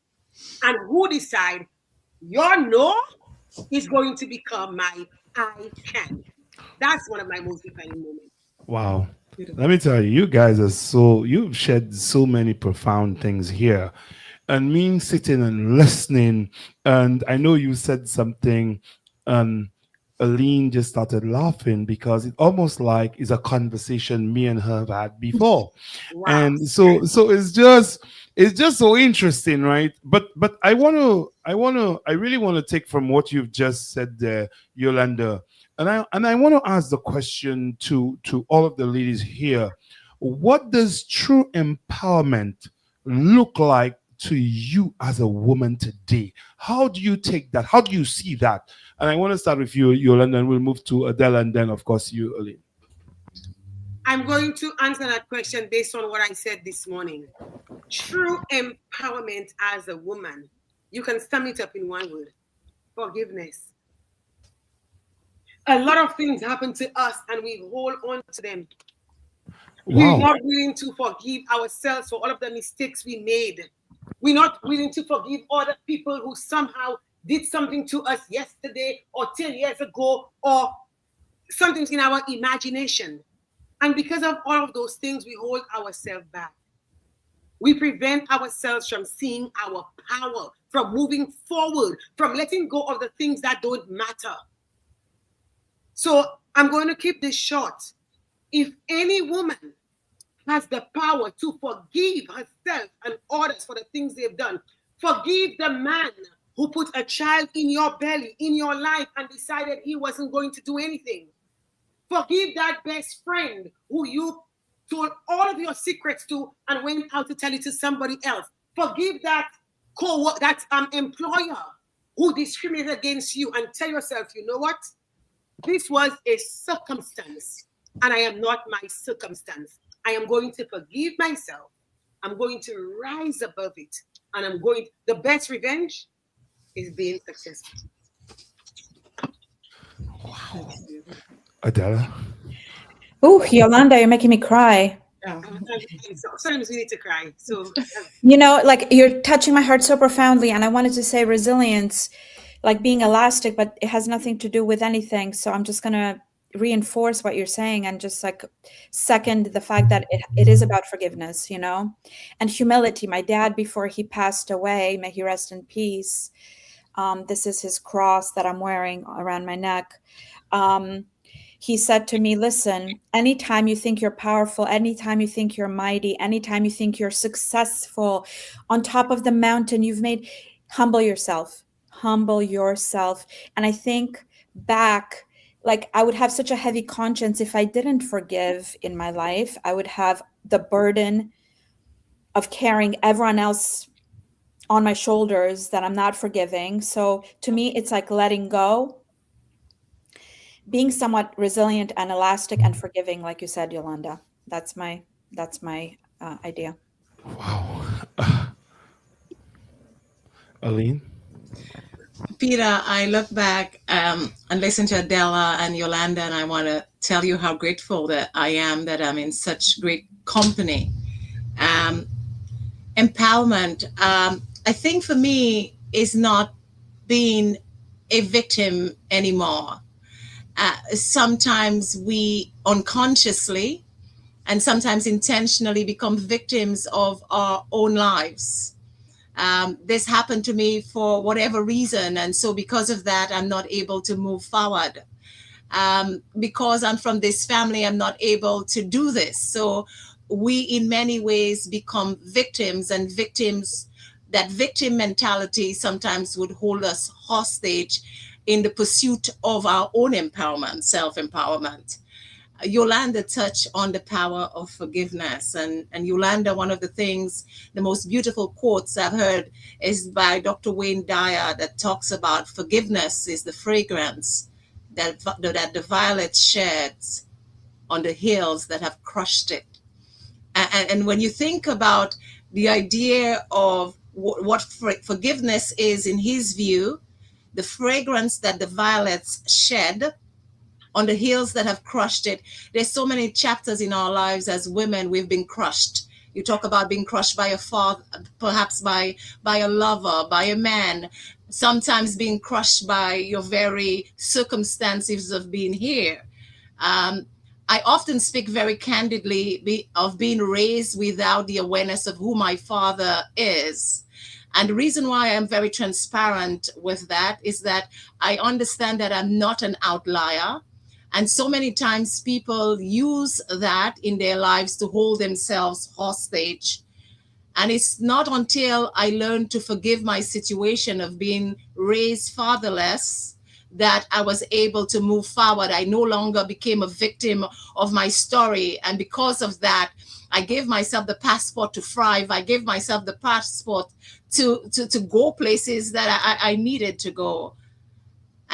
and who decide your no is going to become my I can. That's one of my most defining moments. Wow. Let me tell you, you guys you've shared so many profound things here. And me sitting and listening, and I know you said something, Alene just started laughing because it almost like is a conversation me and her have had before. Wow. And so it's just so interesting, right? But I really want to take from what you've just said there, Yolanda. And I want to ask the question to all of the ladies here. What does true empowerment look like to you as a woman today? How do you take that? How do you see that? And I want to start with you, Yolanda, and we'll move to Adela, and then, of course, you, Alene. I'm going to answer that question based on what I said this morning. True empowerment as a woman, you can sum it up in one word: forgiveness. A lot of things happen to us and we hold on to them. Wow. We're not willing to forgive ourselves for all of the mistakes we made. We're not willing to forgive other people who somehow did something to us yesterday or 10 years ago, or something in our imagination. And because of all of those things, we hold ourselves back. We prevent ourselves from seeing our power, from moving forward, from letting go of the things that don't matter. So I'm going to keep this short. If any woman has the power to forgive herself and others for the things they've done. Forgive the man who put a child in your belly, in your life, and decided he wasn't going to do anything. Forgive that best friend who you told all of your secrets to and went out to tell it to somebody else. Forgive that employer who discriminated against you, and tell yourself, you know what? This was a circumstance, and I am not my circumstance. I am going to forgive myself. I'm going to rise above it, and the best revenge is being successful. Wow. Adela? Oh, Yolanda, you're making me cry. Sometimes we need to cry. So, like you're touching my heart so profoundly, and I wanted to say resilience, like being elastic, but it has nothing to do with anything. So I'm just gonna reinforce what you're saying and just like second the fact that it is about forgiveness, and humility. My dad, before he passed away, may he rest in peace. This is his cross that I'm wearing around my neck. He said to me, listen, anytime you think you're powerful, anytime you think you're mighty, anytime you think you're successful, on top of the mountain you've made, humble yourself. And I think back, like I would have such a heavy conscience if I didn't forgive in my life. I would have the burden of carrying everyone else on my shoulders that I'm not forgiving. So to me, it's like letting go, being somewhat resilient and elastic and forgiving, like you said, Yolanda. That's my idea. Wow. Alene? Peter, I look back and listen to Adela and Yolanda, and I want to tell you how grateful that I am that I'm in such great company. Empowerment, I think for me, is not being a victim anymore. Sometimes we unconsciously and sometimes intentionally become victims of our own lives. This happened to me for whatever reason, and so because of that, I'm not able to move forward. Because I'm from this family, I'm not able to do this. So we, in many ways, become victims, and that victim mentality sometimes would hold us hostage in the pursuit of our own empowerment, self-empowerment. Yolanda touched on the power of forgiveness. And Yolanda, one of the most beautiful quotes I've heard is by Dr. Wayne Dyer that talks about forgiveness is the fragrance that the violet sheds on the hills that have crushed it. And when you think about the idea of what forgiveness is in his view, the fragrance that the violets shed on the hills that have crushed it. There's so many chapters in our lives as women, we've been crushed. You talk about being crushed by a father, perhaps by a lover, by a man, sometimes being crushed by your very circumstances of being here. I often speak very candidly of being raised without the awareness of who my father is. And the reason why I'm very transparent with that is that I understand that I'm not an outlier. And so many times people use that in their lives to hold themselves hostage. And it's not until I learned to forgive my situation of being raised fatherless that I was able to move forward. I no longer became a victim of my story. And because of that, I gave myself the passport to thrive. I gave myself the passport to go places that I needed to go.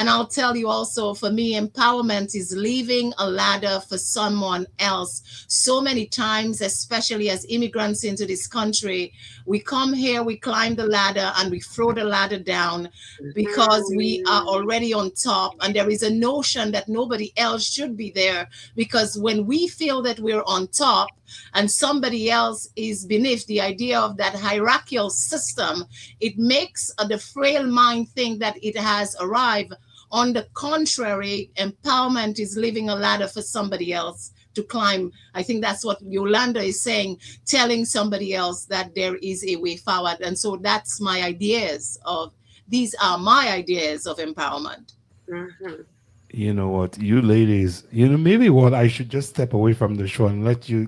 And I'll tell you also, for me, empowerment is leaving a ladder for someone else. So many times, especially as immigrants into this country, we come here, we climb the ladder, and we throw the ladder down because we are already on top. And there is a notion that nobody else should be there, because when we feel that we're on top and somebody else is beneath, the idea of that hierarchical system, it makes the frail mind think that it has arrived. On the contrary, empowerment is leaving a ladder for somebody else to climb. I think that's what Yolanda is saying, telling somebody else that there is a way forward. And so that's my ideas of, these are my ideas of empowerment. Mm-hmm. You know what, you ladies, maybe what I should just step away from the show and let you.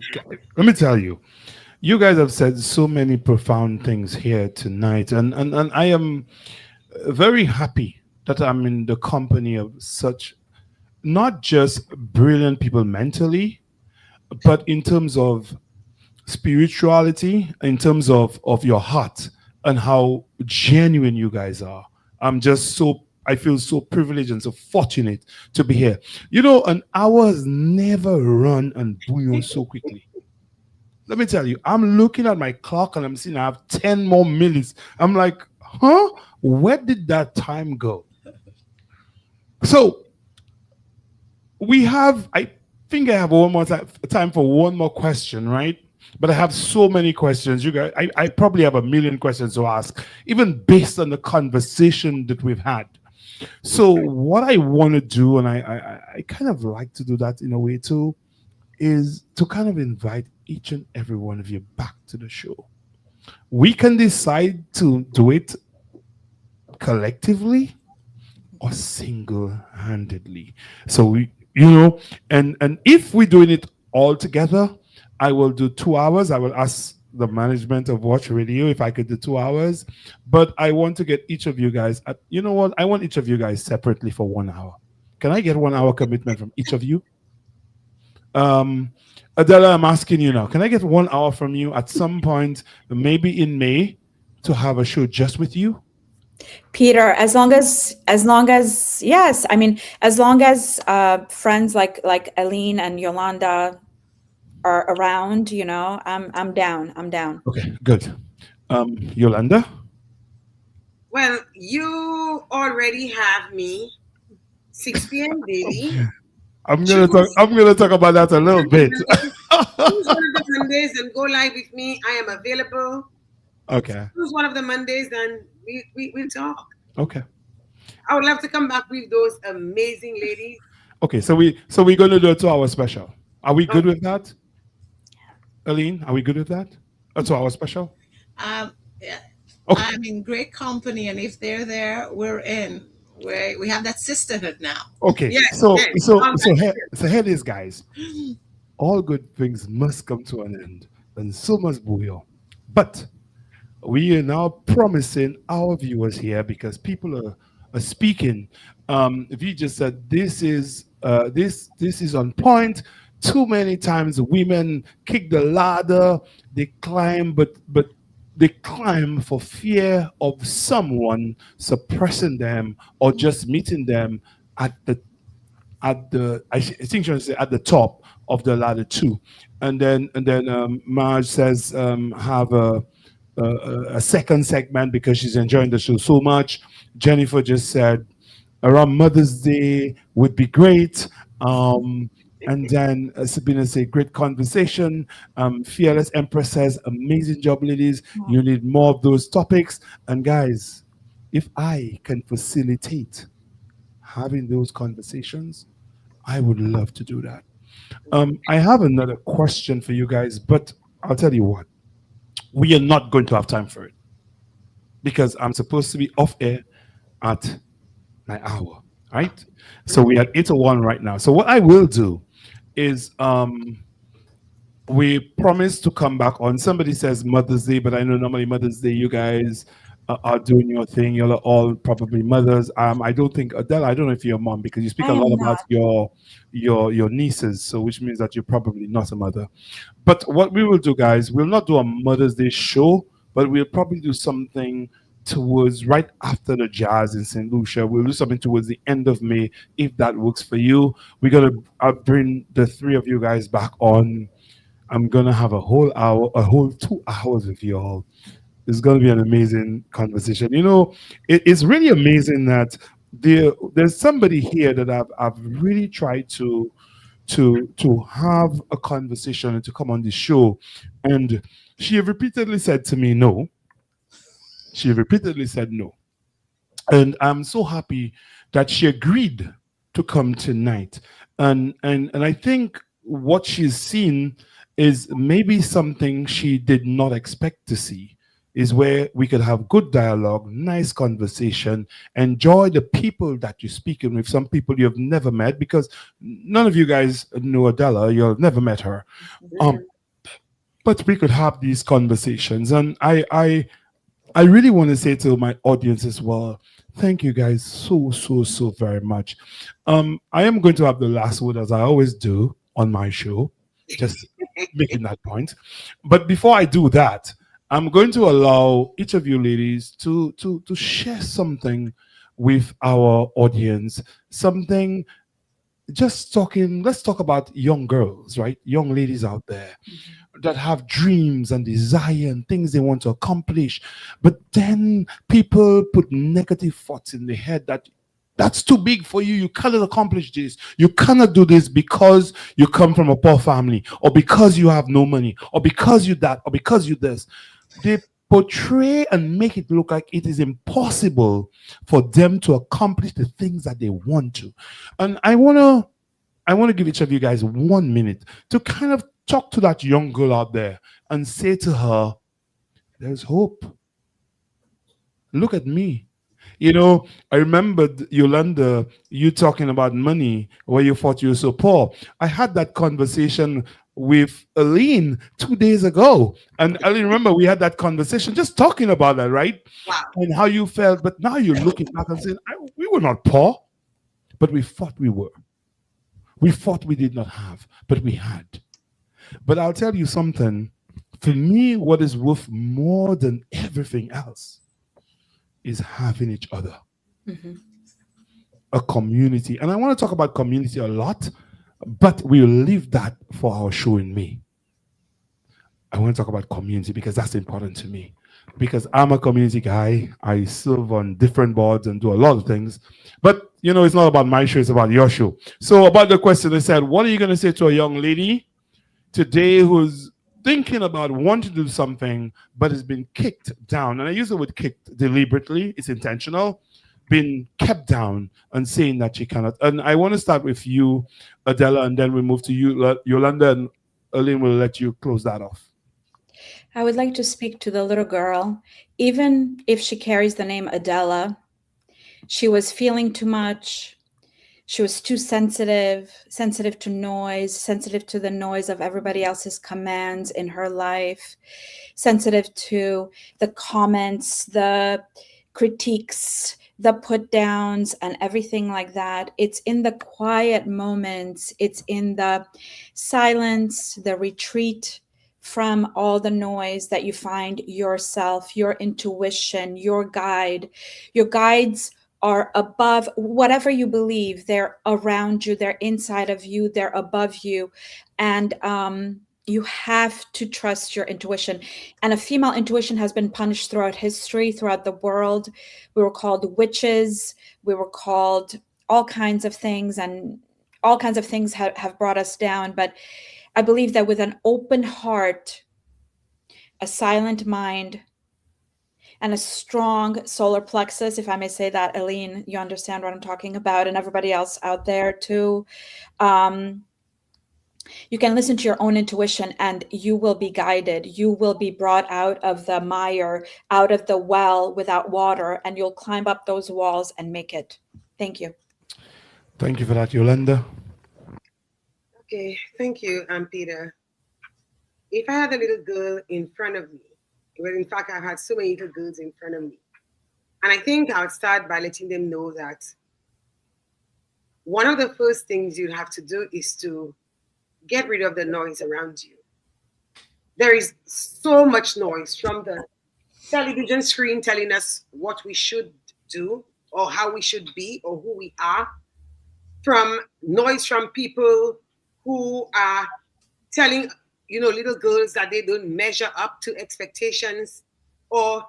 Let me tell you, you guys have said so many profound things here tonight, and I am very happy that I'm in the company of such not just brilliant people mentally, but in terms of spirituality, in terms of your heart and how genuine you guys are. I feel so privileged and so fortunate to be here. An hour has never run and Bouyon so quickly. Let me tell you, I'm looking at my clock and I'm seeing I have 10 more minutes. I'm like, huh? Where did that time go? So I think I have one more time for one more question, right? But I have so many questions. You guys, I probably have a million questions to ask, even based on the conversation that we've had. So what I want to do, and I kind of like to do that in a way too, is to kind of invite each and every one of you back to the show. We can decide to do it collectively or single-handedly. So and if we're doing it all together, I will do 2 hours. I will ask the management of Watch Radio if I could do 2 hours, but I want to get each of you guys. You know what? I want each of you guys separately for 1 hour. Can I get 1 hour commitment from each of you? Adela, I'm asking you now. Can I get 1 hour from you at some point, maybe in May, to have a show just with you? Peter, as long as yes, I mean, as long as friends like Alene and Yolanda are around, I'm down. Okay, good. Yolanda? Well, you already have me 6 p.m. daily. I'm gonna talk about that a little bit. Choose one of the Mondays and go live with me. I am available. Okay. Choose one of the Mondays and we'll talk. Okay. I would love to come back with those amazing ladies. Okay, so we're gonna do a 2 hour special. Are we good with that? Alene, are we good with that? A 2 hour special? Yeah. Okay. I'm in great company, and if they're there, we're in. We have that sisterhood now. Okay. Yes, So yes. here it is, guys. All good things must come to an end, and so must Bouyon. But we are now promising our viewers here, because people are speaking. V just said this is on point. Too many times women kick the ladder, they climb, but they climb for fear of someone suppressing them or just meeting them at the I think she was at the top of the ladder too. And then Marge says have a second segment because she's enjoying the show so much. Jennifer just said around Mother's Day would be great. And then Sabina said, great conversation. Fearless Empress says, amazing job, ladies. You need more of those topics. And guys, if I can facilitate having those conversations, I would love to do that. I have another question for you guys, but I'll tell you what. We are not going to have time for it because I'm supposed to be off air at my hour, right? So we are at 8:01 right now. So what I will do is we promise to come back on. Somebody says Mother's Day, but I know normally Mother's Day you guys are doing your thing. You're all probably mothers. I don't think Adela, I don't know if you're a mom because you speak a lot about your nieces, so which means that you're probably not a mother. But what we will do, guys, we'll not do a Mother's Day show, but we'll probably do something towards right after the jazz in St. Lucia. We'll do something towards the end of May, if that works for you. We're gonna bring the three of you guys back on. I'm gonna have a whole 2 hours with you all. It's gonna be an amazing conversation. You know, it's really amazing that there's somebody here that I've really tried to have a conversation and to come on the show, and she repeatedly said to me no. She repeatedly said no. And I'm so happy that she agreed to come tonight. And I think what she's seen is maybe something she did not expect to see. is where we could have good dialogue, nice conversation, enjoy the people that you're speaking with, some people you've never met, because none of you guys know Adela, you've never met her. But we could have these conversations. And I really want to say to my audience as well, thank you guys so very much. I am going to have the last word as I always do on my show, just making that point. But before I do that, I'm going to allow each of you ladies to share something with our audience, something just talking, let's talk about young girls, right? Young ladies out there that have dreams and desire and things they want to accomplish. But then people put negative thoughts in their head that that's too big for you. You cannot accomplish this. You cannot do this because you come from a poor family, or because you have no money, or because you that, or because you this. They portray and make it look like it is impossible for them to accomplish the things that they want to. And I want to give each of you guys 1 minute to kind of talk to that young girl out there and say to her, there's hope. Look at me. You know, I remembered, Yolanda, you talking about money where you thought you were so poor. I had that conversation with Alene 2 days ago. And I remember we had that conversation just talking about that, right? Wow. And how you felt. But now you're looking back and saying, we were not poor, but we thought we were. We thought we did not have, but we had. But I'll tell you something. For me, what is worth more than everything else is having each other. A community. And I want to talk about community a lot, but we'll leave that for our show in May. I want to talk about community because that's important to me. Because I'm a community guy. I serve on different boards and do a lot of things. But, you know, it's not about my show, it's about your show. So about the question, they said, what are you going to say to a young lady today who's thinking about wanting to do something, but has been kicked down? And I use the word kicked deliberately. It's intentional. Been kept down and saying that she cannot. And I want to start with you, Adela, and then we move to you, Yolanda, and Alene will let you close that off. I would like to speak to the little girl. Even if she carries the name Adela, she was feeling too much. She was too sensitive to noise, sensitive to the noise of everybody else's commands in her life, sensitive to the comments, the critiques, the put downs, and everything like that. It's in the quiet moments, it's in the silence, the retreat from all the noise that you find yourself, your intuition, your guide. Your guides are above whatever you believe. They're around you, they're inside of you, they're above you. And you have to trust your intuition. And a female intuition has been punished throughout history, throughout the world. We were called witches. We were called all kinds of things, and all kinds of things have brought us down. But I believe that with an open heart, a silent mind, and a strong solar plexus, if I may say that, Alene, you understand what I'm talking about, and everybody else out there too. You can listen to your own intuition and you will be guided. You will be brought out of the mire, out of the well without water, and you'll climb up those walls and make it. Thank you. Thank you for that, Yolanda. Okay, thank you, Peter. If I had a little girl in front of me, well, in fact, I've had so many little girls in front of me, and I think I would start by letting them know that one of the first things you have to do is to get rid of the noise around you. There is so much noise from the television screen telling us what we should do or how we should be or who we are, from noise from people who are telling, little girls that they don't measure up to expectations, or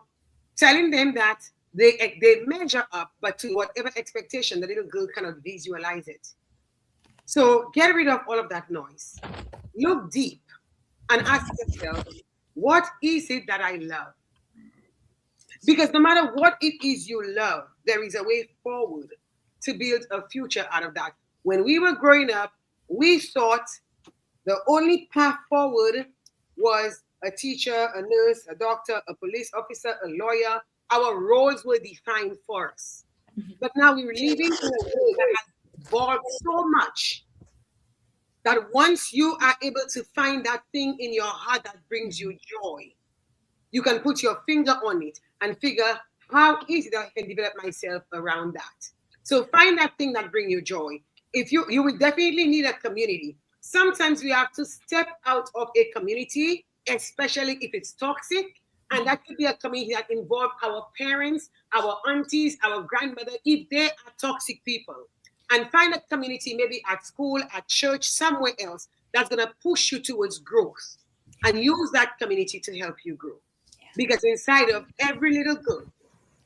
telling them that they measure up, but to whatever expectation the little girl cannot visualize it. So get rid of all of that noise. Look deep and ask yourself, what is it that I love? Because no matter what it is you love, there is a way forward to build a future out of that. When we were growing up, we thought the only path forward was a teacher, a nurse, a doctor, a police officer, a lawyer. Our roles were defined for us. But now we're living in a world that has evolved so much that once you are able to find that thing in your heart that brings you joy, you can put your finger on it and figure how is it that I can develop myself around that. So find that thing that brings you joy. If you will definitely need a community. Sometimes we have to step out of a community, especially if it's toxic. And that could be a community that involves our parents, our aunties, our grandmother, if they are toxic people. And find a community, maybe at school, at church, somewhere else, that's going to push you towards growth. And use that community to help you grow. Because inside of every little girl,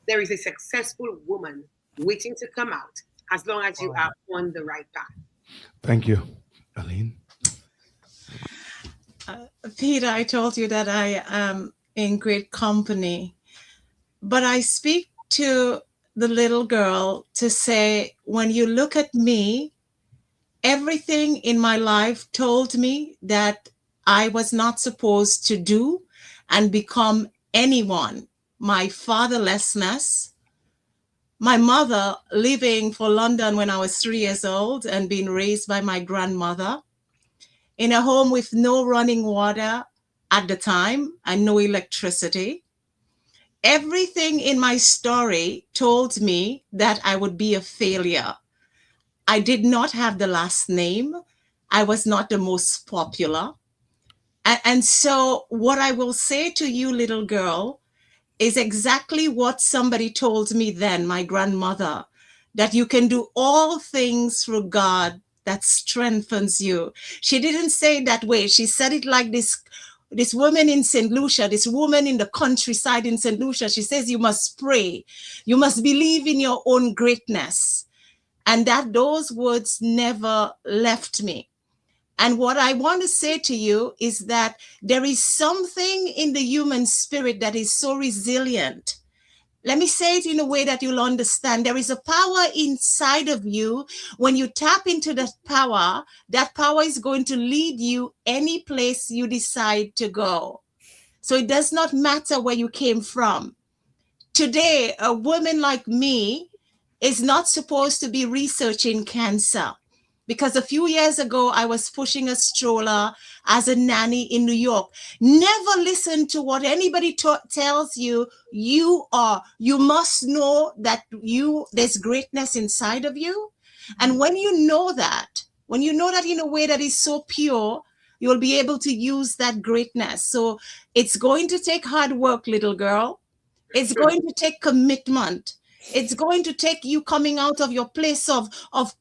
there is a successful woman waiting to come out as long as you are on the right path. Thank you. Alene? Peter, I told you that I am in great company, but I speak to the little girl to say, when you look at me, everything in my life told me that I was not supposed to do and become anyone. My fatherlessness, my mother leaving for London when I was 3 years old and being raised by my grandmother in a home with no running water at the time and no electricity. Everything in my story told me that I would be a failure. I did not have the last name. I was not the most popular. And so what I will say to you, little girl, is exactly what somebody told me then, my grandmother, that you can do all things through God that strengthens you. She didn't say it that way. She said it like this woman in St. Lucia, this woman in the countryside in St. Lucia. She says, you must pray. You must believe in your own greatness. And that those words never left me. And what I want to say to you is that there is something in the human spirit that is so resilient. Let me say it in a way that you'll understand. There is a power inside of you. When you tap into that power is going to lead you any place you decide to go. So it does not matter where you came from. Today, a woman like me is not supposed to be researching cancer. Because a few years ago, I was pushing a stroller as a nanny in New York. Never listen to what anybody tells you. You must know that there's greatness inside of you. And when you know that in a way that is so pure, you'll be able to use that greatness. So it's going to take hard work, little girl. It's going to take commitment. It's going to take you coming out of your place of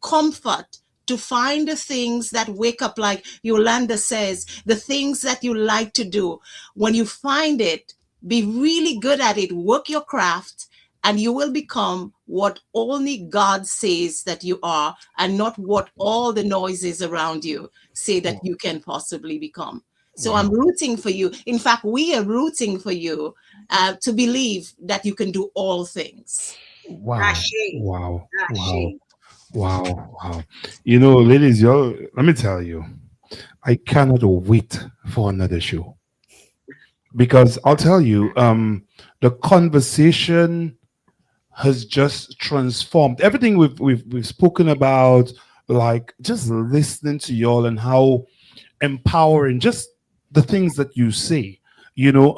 comfort to find the things that wake up, like Yolanda says, the things that you like to do. When you find it, be really good at it, work your craft, and you will become what only God says that you are, and not what all the noises around you say that you can possibly become. So I'm rooting for you. In fact, we are rooting for you to believe that you can do all things. Wow. Wow. Wow. Wow. Wow. You know, ladies, let me tell you, I cannot wait for another show. Because I'll tell you, the conversation has just transformed. Everything we've spoken about, like just listening to y'all and how empowering just the things that you say. You know,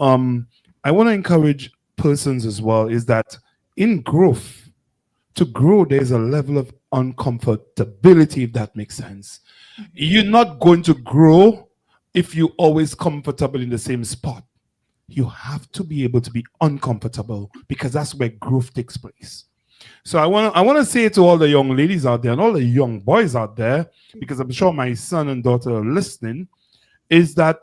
I want to encourage persons as well, is that in growth, to grow, there's a level of uncomfortability, if that makes sense. You're not going to grow if you're always comfortable in the same spot. You have to be able to be uncomfortable, because that's where growth takes place. So I want to say to all the young ladies out there and all the young boys out there, because I'm sure my son and daughter are listening, is that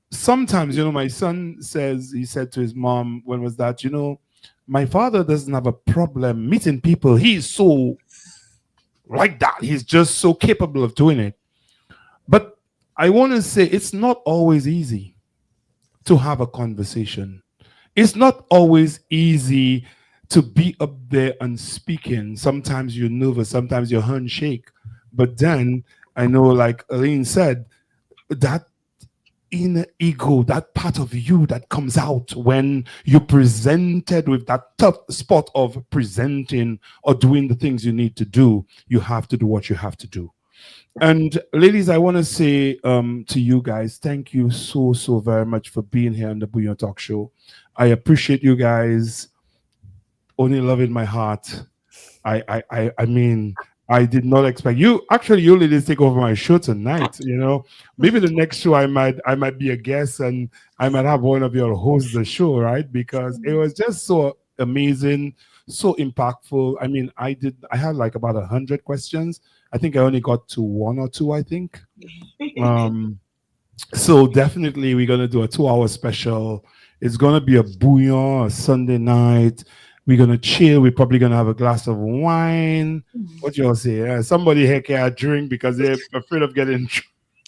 sometimes, you know, my son says, he said to his mom, when was that, you know, my father doesn't have a problem meeting people. He's so like that. He's just so capable of doing it. But I want to say it's not always easy to have a conversation. It's not always easy to be up there and speaking. Sometimes you're nervous, sometimes your hands shake. But then I know, like Alene said, that inner ego, that part of you that comes out when you're presented with that tough spot of presenting or doing the things you need to do. You have to do what you have to do. And ladies, I want to say to you guys, thank you so very much for being here on the Bouyon Talk Show. I appreciate you guys. Only love in my heart. I mean, I did not expect you. Actually, you ladies take over my show tonight. You know, maybe the next show I might be a guest and I might have one of you host the show, right? Because it was just so amazing, so impactful. I mean, I had like about 100 questions. I think I only got to one or two. I think. So definitely we're gonna do a 2 hour special. It's gonna be a bouillon, a Sunday night. We're gonna chill. We're probably gonna have a glass of wine. What y'all say? Somebody heck yeah drink because they're afraid of getting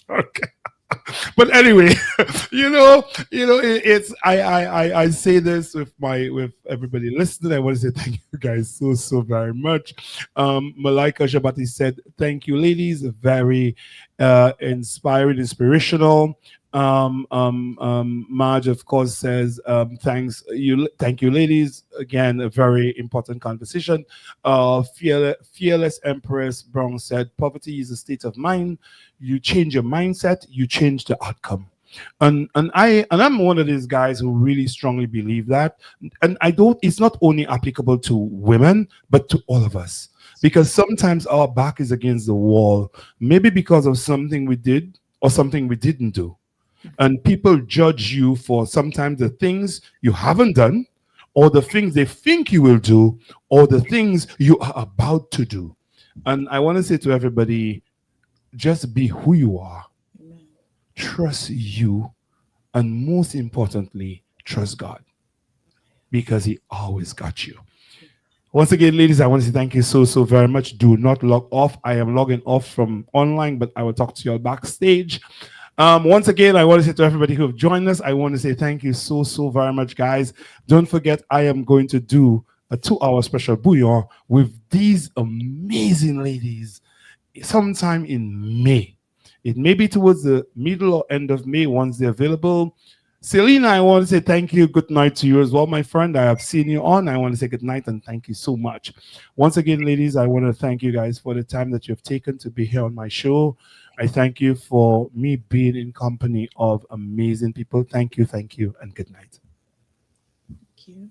drunk. But anyway, it's I say this with everybody listening. I want to say thank you guys so very much. Malika Shabati said thank you, ladies. Very inspiring, inspirational. Marge of course says thank you, ladies. Again, a very important conversation. Fearless Empress Brown said poverty is a state of mind. You change your mindset, you change the outcome. And I'm one of these guys who really strongly believe that. And it's not only applicable to women, but to all of us. Because sometimes our back is against the wall, maybe because of something we did or something we didn't do. And people judge you for sometimes the things you haven't done, or the things they think you will do, or the things you are about to do. And I want to say to everybody, just be who you are. Amen. Trust you, and most importantly, trust God, because He always got you. Once again, ladies, I want to say thank you so very much. Do not log off. I am logging off from online, but I will talk to you all backstage. Once again, I want to say to everybody who have joined us, I want to say thank you so very much, guys. Don't forget, I am going to do a 2-hour special bouillon with these amazing ladies sometime in May. It may be towards the middle or end of May once they're available. Selena, I want to say thank you. Good night to you as well, my friend. I have seen you on. I want to say good night and thank you so much. Once again, ladies, I want to thank you guys for the time that you've taken to be here on my show. I thank you for me being in company of amazing people. Thank you, and good night. Thank you.